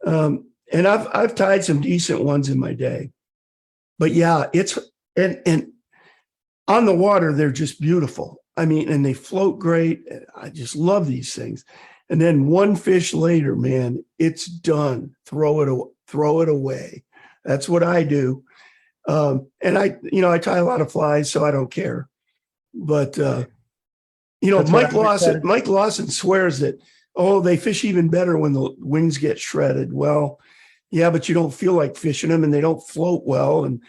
And I've tied some decent ones in my day. But yeah, and on the water, they're just beautiful. I mean, and they float great. I just love these things. And then one fish later, man, it's done. Throw it away. That's what I do. And I tie a lot of flies, so I don't care. But Mike Lawson swears that, they fish even better when the wings get shredded. Well, yeah, but you don't feel like fishing them and they don't float well. And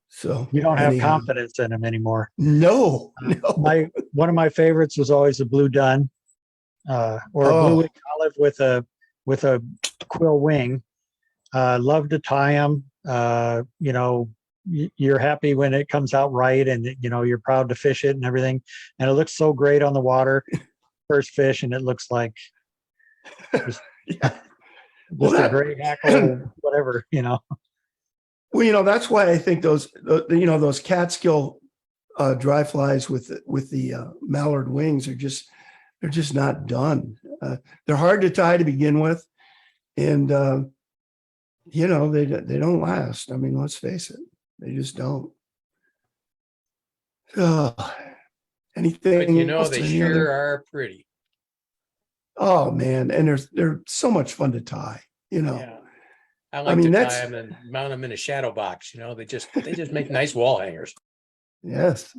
so
you don't have confidence in them anymore.
No.
One of my favorites was always the blue dun. or a blue
Oh.
wing olive with a quill wing. Love to tie them. You're happy when it comes out right, and you're proud to fish it and everything. And it looks so great on the water. First fish, and it looks like just,
Yeah.
just a great hackle, whatever.
Well, that's why I think those Catskill dry flies with the mallard wings they're just not done. They're hard to tie to begin with, and they don't last. I mean, let's face it, they just don't. Anything?
But
else?
they
Any
sure
other-
are pretty.
Oh man, and they're so much fun to tie.
Yeah. I like
mean,
to
that's-
tie them and mount them in a shadow box. They just make nice wall hangers.
Yes.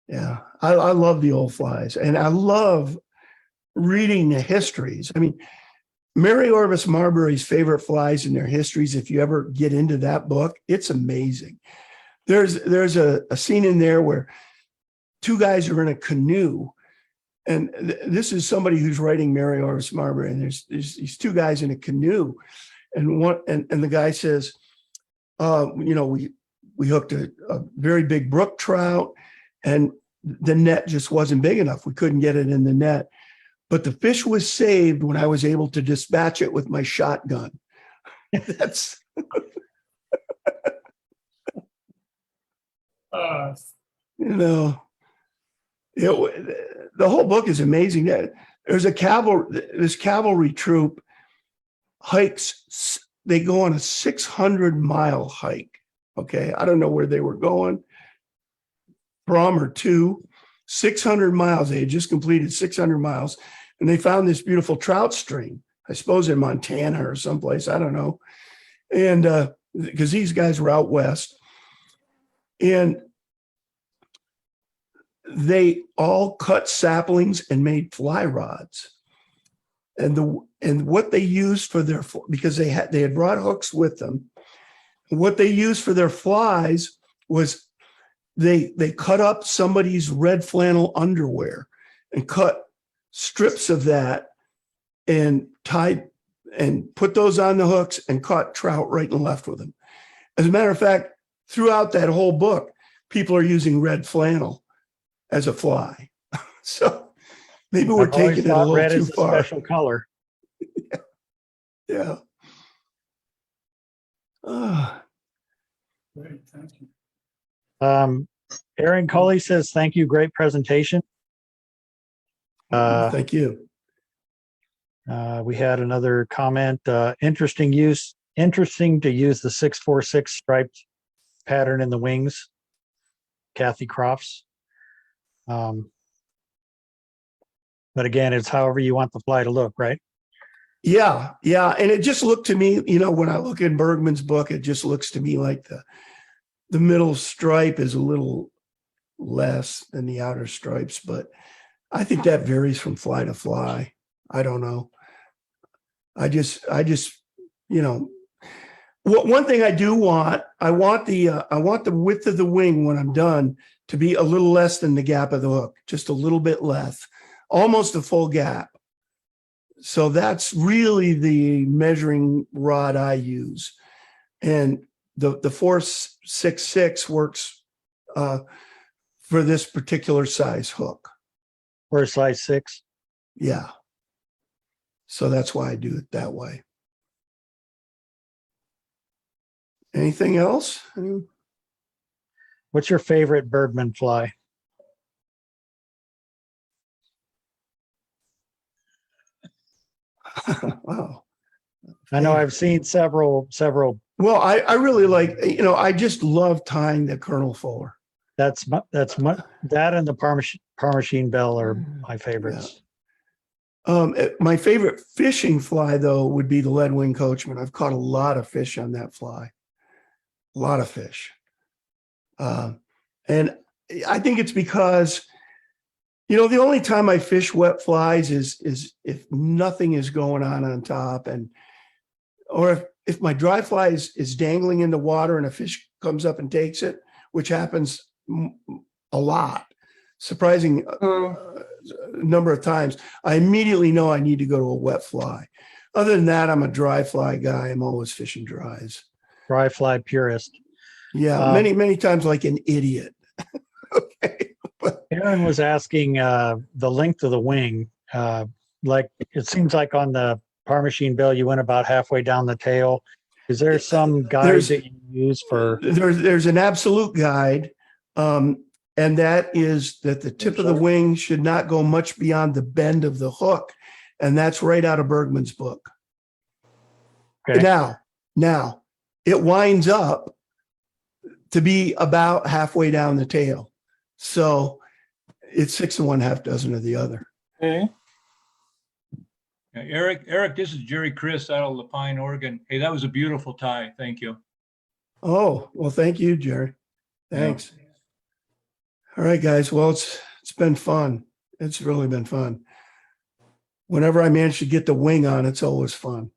Yeah. I love the old flies, and I love reading the histories. I mean, Mary Orvis Marbury's favorite flies and their histories, if you ever get into that book, it's amazing. There's a scene in there where two guys are in a canoe, and this is somebody who's writing Mary Orvis Marbury, and there's these two guys in a canoe, and the guy says, we hooked a very big brook trout, and the net just wasn't big enough. We couldn't get it in the net. But the fish was saved when I was able to dispatch it with my shotgun. That's the whole book is amazing. There's this cavalry troop hikes. They go on a 600-mile hike. Okay, I don't know where they were going from or to. 600 miles. They had just completed 600 miles, and they found this beautiful trout stream, I suppose in Montana or someplace, I don't know. And because these guys were out west, and they all cut saplings and made fly rods. And what they used for because they had brought hooks with them. What they used for their flies was they cut up somebody's red flannel underwear and cut strips of that and tied and put those on the hooks and caught trout right and left with them. As a matter of fact, throughout that whole book, people are using red flannel as a fly. So maybe we're
I've always
taking it a
thought
little
red
too
is a
far.
special color.
Yeah.
Great, thank you.
Aaron Culley says, "Thank you, great presentation."
Thank you.
We had another comment. Interesting to use the 646 striped pattern in the wings. Kathy Crofts. But again, it's however you want the fly to look, right?
Yeah. And it just looked to me, when I look in Bergman's book, it just looks to me like the middle stripe is a little less than the outer stripes, but I think that varies from fly to fly. I don't know. I just, one thing I do want, I want the width of the wing when I'm done to be a little less than the gap of the hook, just a little bit less, almost a full gap. So that's really the measuring rod I use. And the 466 works for this particular size hook.
Or a size 6.
Yeah. So that's why I do it that way. Anything else?
What's your favorite Bergman fly?
Wow.
I know I've seen several.
Well, I really like, I just love tying the Colonel Fuller.
That and the Paramachene Bell are my favorites.
My favorite fishing fly, though, would be the lead wing coachman. I've caught a lot of fish on that fly. A lot of fish. And I think it's because, the only time I fish wet flies is if nothing is going on top, or if my dry fly is dangling in the water and a fish comes up and takes it, which happens a lot. Surprising. a number of times, I immediately know I need to go to a wet fly. Other than that, I'm a dry fly guy. I'm always fishing dries.
Dry fly purist.
Yeah, many times like an idiot. Okay.
Aaron was asking the length of the wing. Like it seems like on the Paramachene Bell, you went about halfway down the tail. Is there some guide that you use for?
There's an absolute guide, and that is that the tip of the wing should not go much beyond the bend of the hook, and that's right out of Bergman's book.
Okay.
Now it winds up to be about halfway down the tail, so it's 6 1/2 dozen of the other.
Okay. Yeah, Eric, this is Jerry Chris out of Lapine, Oregon. Hey, that was a beautiful tie. Thank you.
Oh, well, thank you, Jerry. Thanks. All right, guys. Well, it's been fun. It's really been fun. Whenever I manage to get the wing on, it's always fun.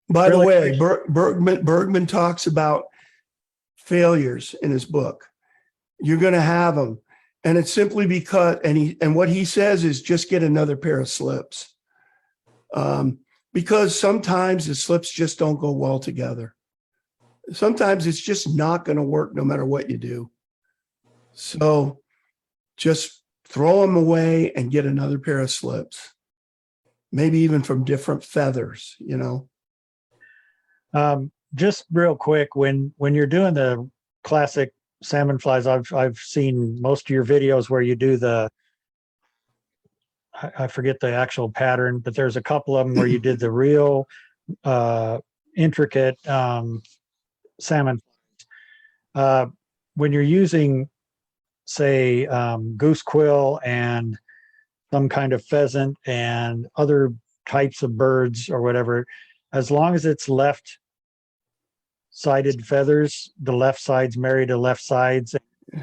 By the way, Bergman talks about failures in his book. You're going to have them. And it's simply because, and what he says is just get another pair of slips. Because sometimes the slips just don't go well together. Sometimes it's just not going to work no matter what you do. So just throw them away and get another pair of slips. Maybe even from different feathers, you know.
Just real quick, when you're doing the classic salmon flies, I've seen most of your videos where you do I forget the actual pattern, but there's a couple of them where you did the real intricate salmon. When you're using, say, goose quill and some kind of pheasant and other types of birds or whatever, as long as it's left-sided feathers, the left sides marry to left sides. Do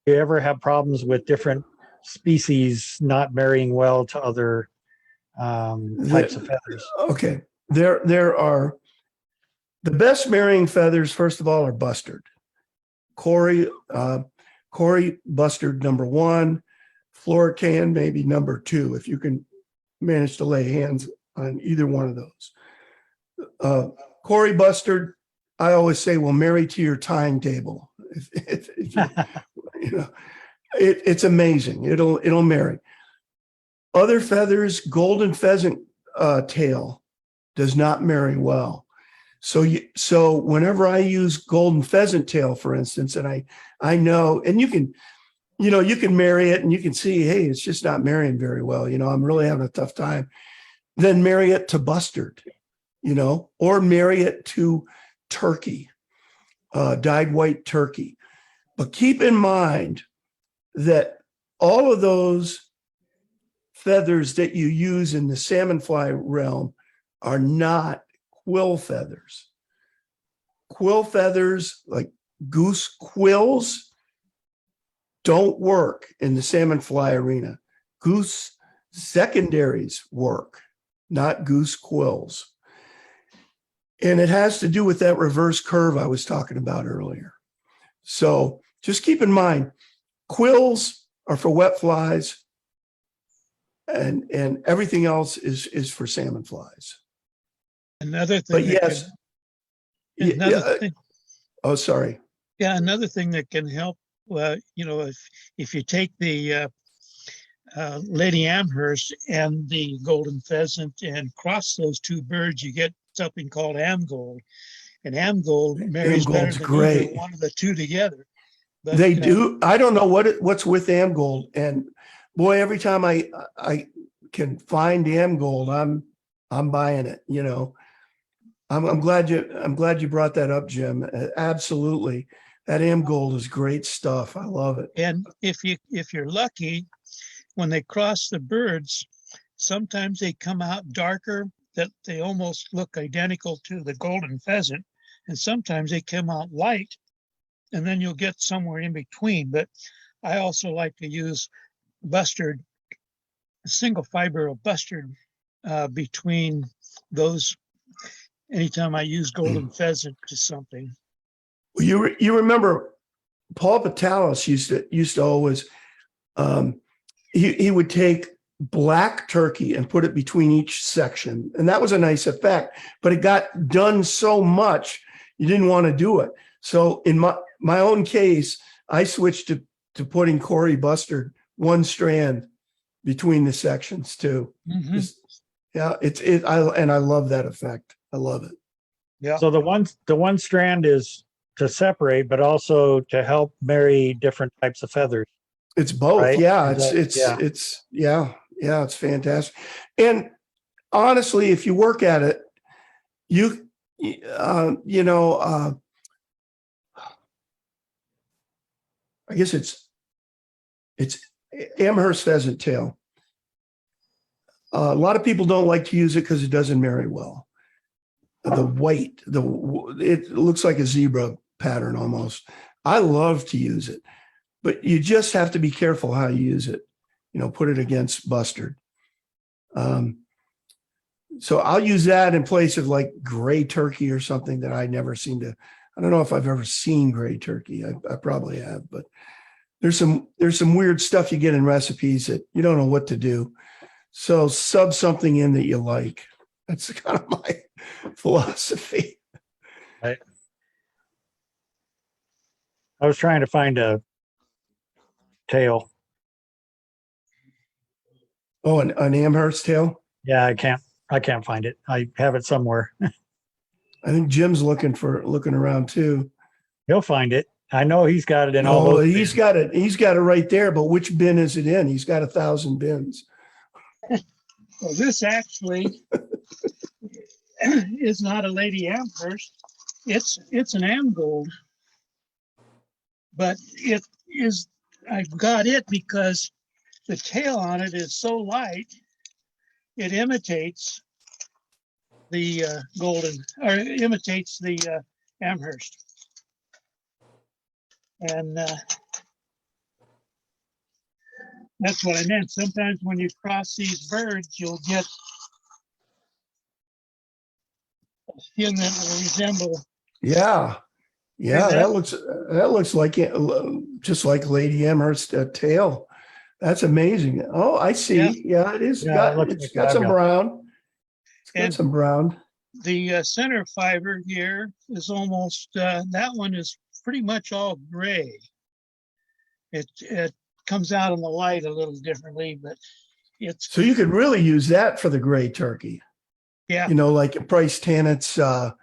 you ever have problems with different species not marrying well to other types of feathers?
Okay. There are the best marrying feathers, first of all, are bustard. Corey bustard #1, Florican maybe #2, if you can manage to lay hands on either one of those. Corey bustard, I always say, will marry to your tying table. If you know, it's amazing. It'll marry. Other feathers, golden pheasant tail does not marry well. So whenever I use golden pheasant tail, for instance, and I know, and you can marry it and you can see, hey, it's just not marrying very well. You know, I'm really having a tough time. Then marry it to bustard, you know, or marry it to turkey, dyed white turkey. But keep in mind that all of those feathers that you use in the salmon fly realm are not quill feathers. Quill feathers like goose quills don't work in the salmon fly arena. Goose secondaries work, not goose quills. And it has to do with that reverse curve I was talking about earlier. So just keep in mind, quills are for wet flies and everything else is for salmon flies.
Another thing.
But yes.
Thing,
oh, sorry.
yeah, another thing that can help, you know, if you take the Lady Amherst and the golden pheasant and cross those two birds, you get something called Amgold. And Amgold marries better than either one of the two together. But,
they do. I don't know what's with Amgold, and boy, every time I can find Amgold, I'm buying it. You know, I'm glad you brought that up, Jim. Absolutely, that Amgold is great stuff. I love it.
And if you're lucky, when they cross the birds, sometimes they come out darker, that they almost look identical to the golden pheasant, and sometimes they come out light, and then you'll get somewhere in between. But I also like to use bustard, a single fiber of bustard between those anytime I use golden pheasant to something.
You remember Paul Patalis used to always, he would take black turkey and put it between each section. And that was a nice effect, but it got done so much, you didn't want to do it. So in my own case, I switched to putting Cory Bustard one strand between the sections too.
Mhm.
Yeah, I love that effect. I love it.
Yeah.
So the one strand is to separate, but also to help marry different types of feathers.
It's both.
Right?
Yeah.
Is that-
It's fantastic. And honestly, if you work at it, I guess it's Amherst pheasant tail. A lot of people don't like to use it because it doesn't marry well. The white, it looks like a zebra pattern almost. I love to use it, but you just have to be careful how you use it. Put it against bustard. So I'll use that in place of like gray turkey or something that I never seem to. I don't know if I've ever seen gray turkey. I probably have, but there's some weird stuff you get in recipes that you don't know what to do. So sub something in that you like. That's kind of my philosophy.
I was trying to find a tail.
Oh, an Amherst tail.
Yeah, I can't find it. I have it somewhere.
I think Jim's looking around too.
He'll find it. I know he's got it in all
Oh,
those.
he's got it. He's got it right there. But which bin is it in? He's got 1,000 bins.
Well, this actually is not a Lady Amherst. It's an Amgold, but it is. I got it because the tail on it is so light, it imitates the imitates the Amherst, and that's what I meant. Sometimes when you cross these birds, you'll get a skin that will resemble.
Yeah. Yeah,
And
that looks like it, just like Lady Amherst tail. That's amazing. Oh, I see. Yeah, it is.
Yeah,
It's got some brown. It's got
And
some brown.
the center fiber here is almost, that one is pretty much all gray. It comes out in the light a little differently, but it's,
So you could really use that for the gray turkey.
yeah,
Like Bryce Tannett's, what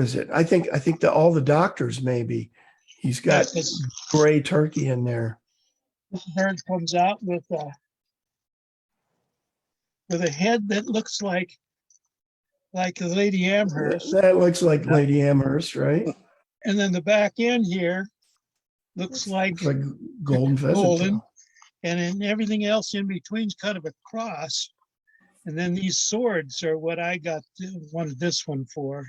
is it? I think that all the doctors, maybe he's got
this
gray turkey in there.
bird comes out with a head that looks like the Lady Amherst.
That looks like Lady Amherst, right?
And then the back end here looks like
It's like golden pheasant
golden,
tail.
and then everything else in between is kind of a cross. And then these swords are what I wanted this one for.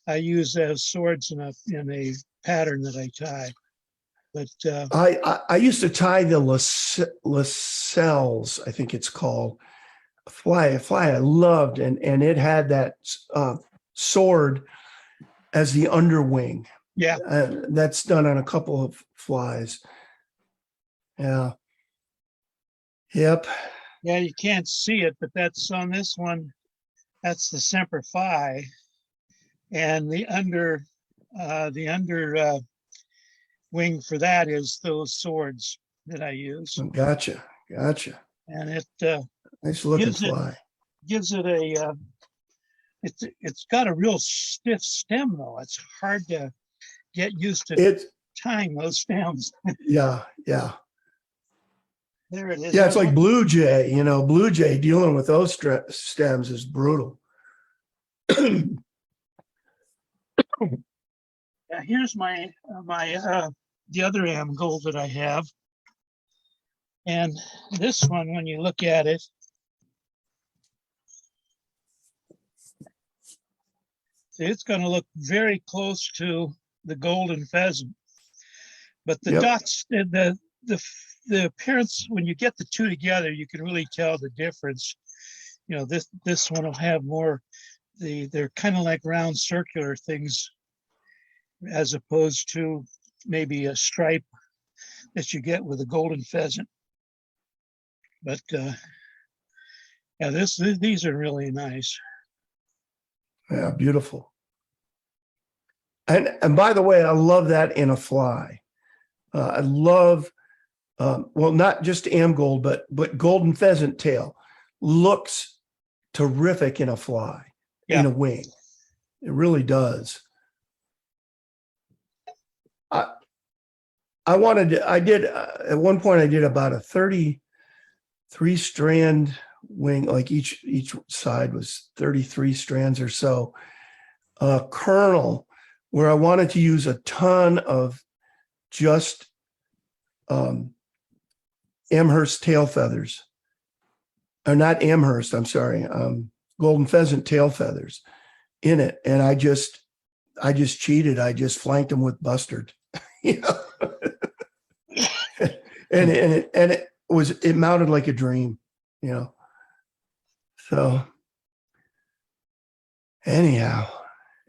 I use as swords in a pattern that I tie. But
I used to tie the Lascelles, I think it's called, a fly I loved, and it had that sword as the underwing.
yeah,
That's done on a couple of flies. Yeah. Yep.
yeah, you can't see it, but that's on this one. That's the Semper Fi, and the under wing for that is those swords that I use,
Gotcha.
and it
Nice looking
Gives it-
fly.
gives it a. It's got a real stiff stem though. It's hard to get used to
It's
tying those stems.
yeah.
There it is.
Yeah, it's like blue jay. Blue jay dealing with those stems is brutal.
Yeah, here's my the other Amgold that I have, and this one, when you look at it, it's going to look very close to the golden pheasant, but the
Yep.
ducks, the appearance, when you get the two together, you can really tell the difference. This one will have more. They're kind of like round circular things, as opposed to maybe a stripe that you get with a golden pheasant. But yeah, these are really nice.
Yeah, beautiful. And by the way, I love that in a fly. I love, well, not just Amgold, but golden pheasant tail looks terrific in a fly, in a wing. It really does. At one point I did about a 33 strand wing, like each side was 33 strands or so, kernel, where I wanted to use a ton of just Amherst tail feathers, or not Amherst, I'm sorry, golden pheasant tail feathers in it. And I just cheated. I just flanked them with bustard, you know. and it mounted like a dream, you know. So anyhow,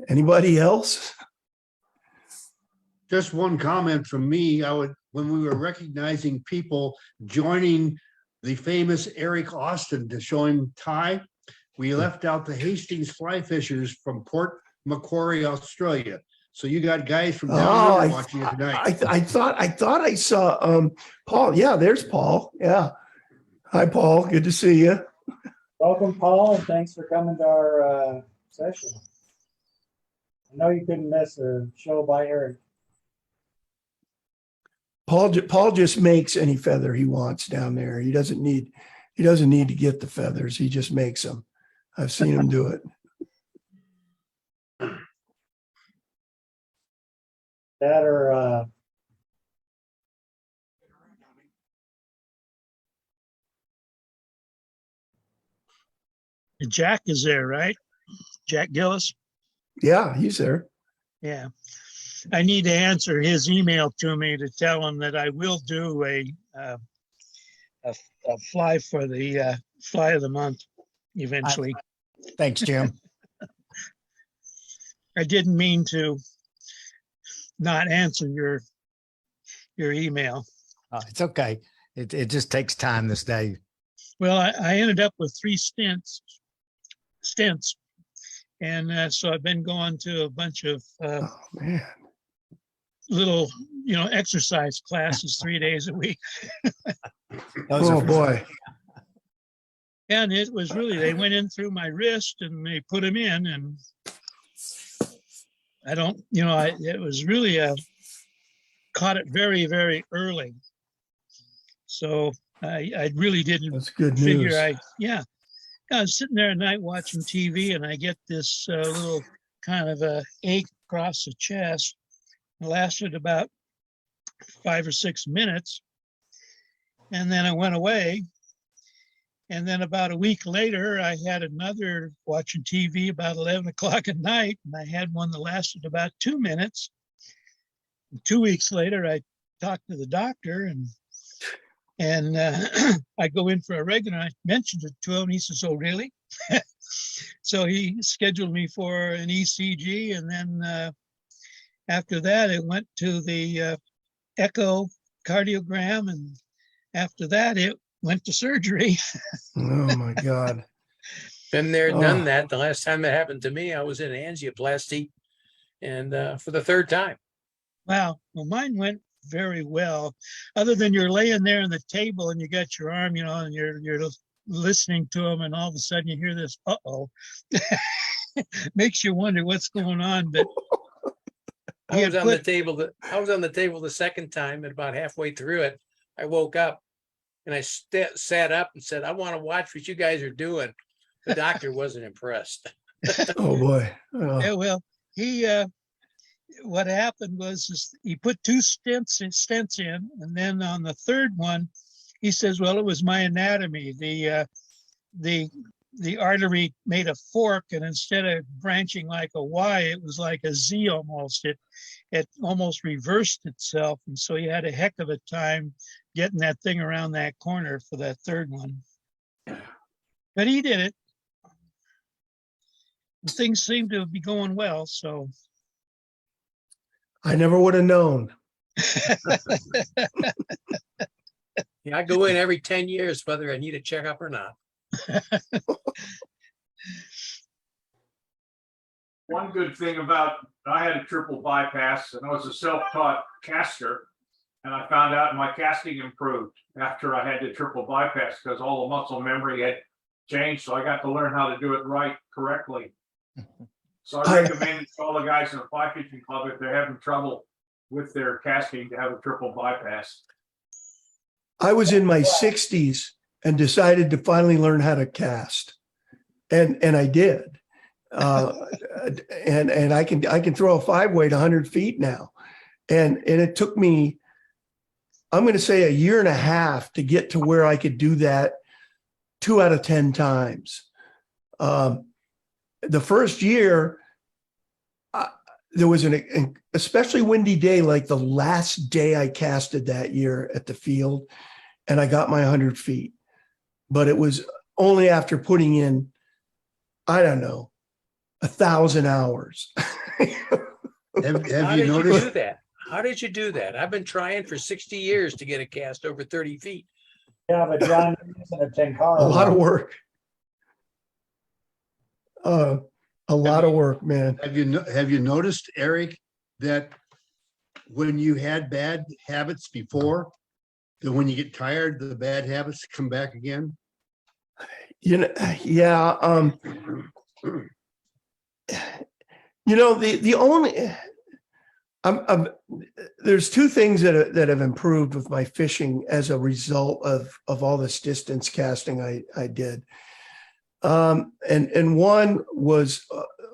anybody else?
Just one comment from me. When we were recognizing people joining the famous Eric Austin to show him tie, we left out the Hastings fly fishers from Port Macquarie, Australia. So you got guys from down there watching you tonight.
I thought I saw Paul. Yeah, there's Paul. Yeah. Hi, Paul. Good to see you.
Welcome, Paul, and thanks for coming to our session. I know you couldn't miss a show by Eric.
Paul just makes any feather he wants down there. He doesn't need to get the feathers. He just makes them. I've seen him do it.
That or
Jack is there, right? Jack Gillis.
Yeah, he's there.
Yeah. I need to answer his email to me to tell him that I will do a fly for the fly of the month eventually.
Thanks, Jim.
I didn't mean to not answer your email.
It's okay. It just takes time this day.
Well, I ended up with 3 stents. And so I've been going to a bunch of
Oh man.
little, exercise classes 3 days a week.
Oh boy.
And it was really, they went in through my wrist and they put them in, and I don't, it was really caught it very, very early. So I really didn't
That's good
figure
news.
I was sitting there at night watching TV, and I get this little kind of a ache across the chest. It lasted about 5 or 6 minutes, and then it went away. And then about a week later, I had another watching TV about 11 o'clock at night, and I had one that lasted about 2 minutes. And 2 weeks later, I talked to the doctor, and I go in for a regular. I mentioned it to him. He says, "Oh, really?" So he scheduled me for an ECG, and then after that, it went to the echocardiogram, and after that, it went to surgery.
Oh my God.
Been there,
Oh.
done that. The last time that happened to me, I was in angioplasty, and for the 3rd time.
Wow. Well, mine went very well, other than you're laying there on the table and you got your arm, and you're listening to them, and all of a sudden you hear this, uh-oh. Makes you wonder what's going on. But
I was on the table the 2nd time, and about halfway through it, I woke up and I sat up and said, "I want to watch what you guys are doing." The doctor wasn't impressed.
Oh boy. Oh.
Yeah, well, what happened was he put 2 stents in, and then on the 3rd one, he says, "Well, it was my anatomy. The artery made a fork, and instead of branching like a Y, it was like a Z almost. It almost reversed itself, and so he had a heck of a time getting that thing around that corner for that 3rd one. But he did it. Things seem to be going well, so."
I never would have known.
Yeah, I go in every 10 years, whether I need a checkup or not.
One good thing about, I had a triple bypass and I was a self-taught caster. And I found out my casting improved after I had the triple bypass because all the muscle memory had changed. So I got to learn how to do it right, correctly. So I recommend it to all the guys in the fly fishing club if they're having trouble with their casting to have a triple bypass.
I was in my 60s and decided to finally learn how to cast. And I did. And I can throw a 5-weight 100 feet now. And it took me, I'm going to say, a year and a half to get to where I could do that 2 out of 10 times. The first year, there was an especially windy day, like the last day I casted that year at the field, and I got my 100 feet. But it was only after putting in, I don't know, 1,000 hours.
Have
How
you
did you
noticed?
do that? How did you do that? I've been trying for 60 years to get a cast over 30 feet.
Yeah, but John, you're using a Tenkara.
A lot of
line.
work. A lot of work, man.
Have you noticed, Eric, that when you had bad habits before, that when you get tired, the bad habits come back again?
You know, yeah. You know, the only there's two things that have improved with my fishing as a result of all this distance casting I did. And one was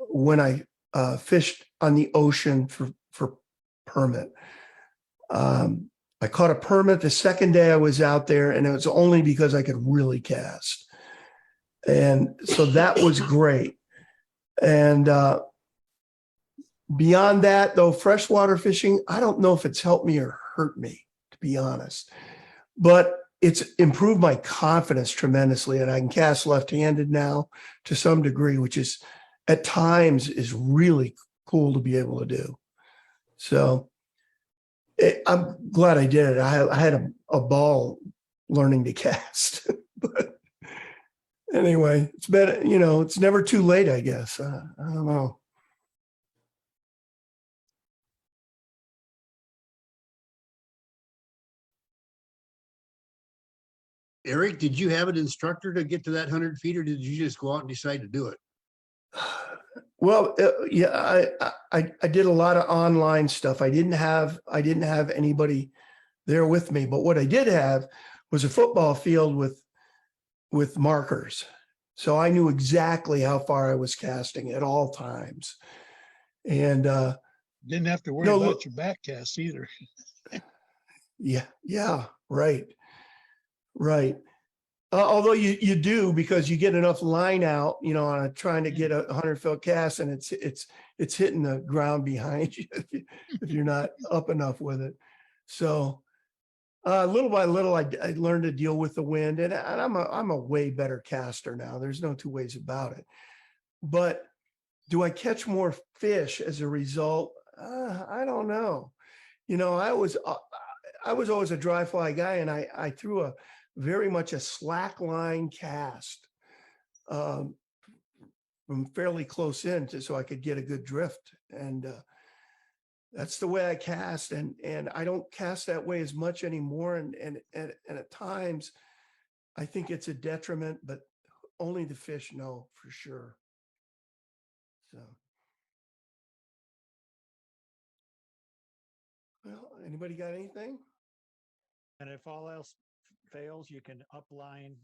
when I fished on the ocean for permit. I caught a permit the second day I was out there, and it was only because I could really cast. And so that was great. And beyond that, though, freshwater fishing, I don't know if it's helped me or hurt me, to be honest. But it's improved my confidence tremendously, and I can cast left-handed now to some degree, which is at times is really cool to be able to do. So I'm glad I did it. I had a ball learning to cast. But anyway, it's been, it's never too late, I guess. I don't know.
Eric, did you have an instructor to get to that 100 feet, or did you just go out and decide to do it?
Well, yeah, I did a lot of online stuff. I didn't have anybody there with me, but what I did have was a football field with markers. So I knew exactly how far I was casting at all times. And
Didn't have to worry about your back cast either.
yeah, right. Although you do, because you get enough line out, on trying to get a 100-foot cast, and it's hitting the ground behind you if you're not up enough with it. So little by little, I learned to deal with the wind, and I'm a way better caster now. There's no two ways about it. But do I catch more fish as a result? I don't know. I was always a dry fly guy, and I threw very much a slack line cast from fairly close in so I could get a good drift. And that's the way I cast. And I don't cast that way as much anymore. And at times I think it's a detriment, but only the fish know for sure. So. Well, anybody got anything?
And if all else fails, you can upline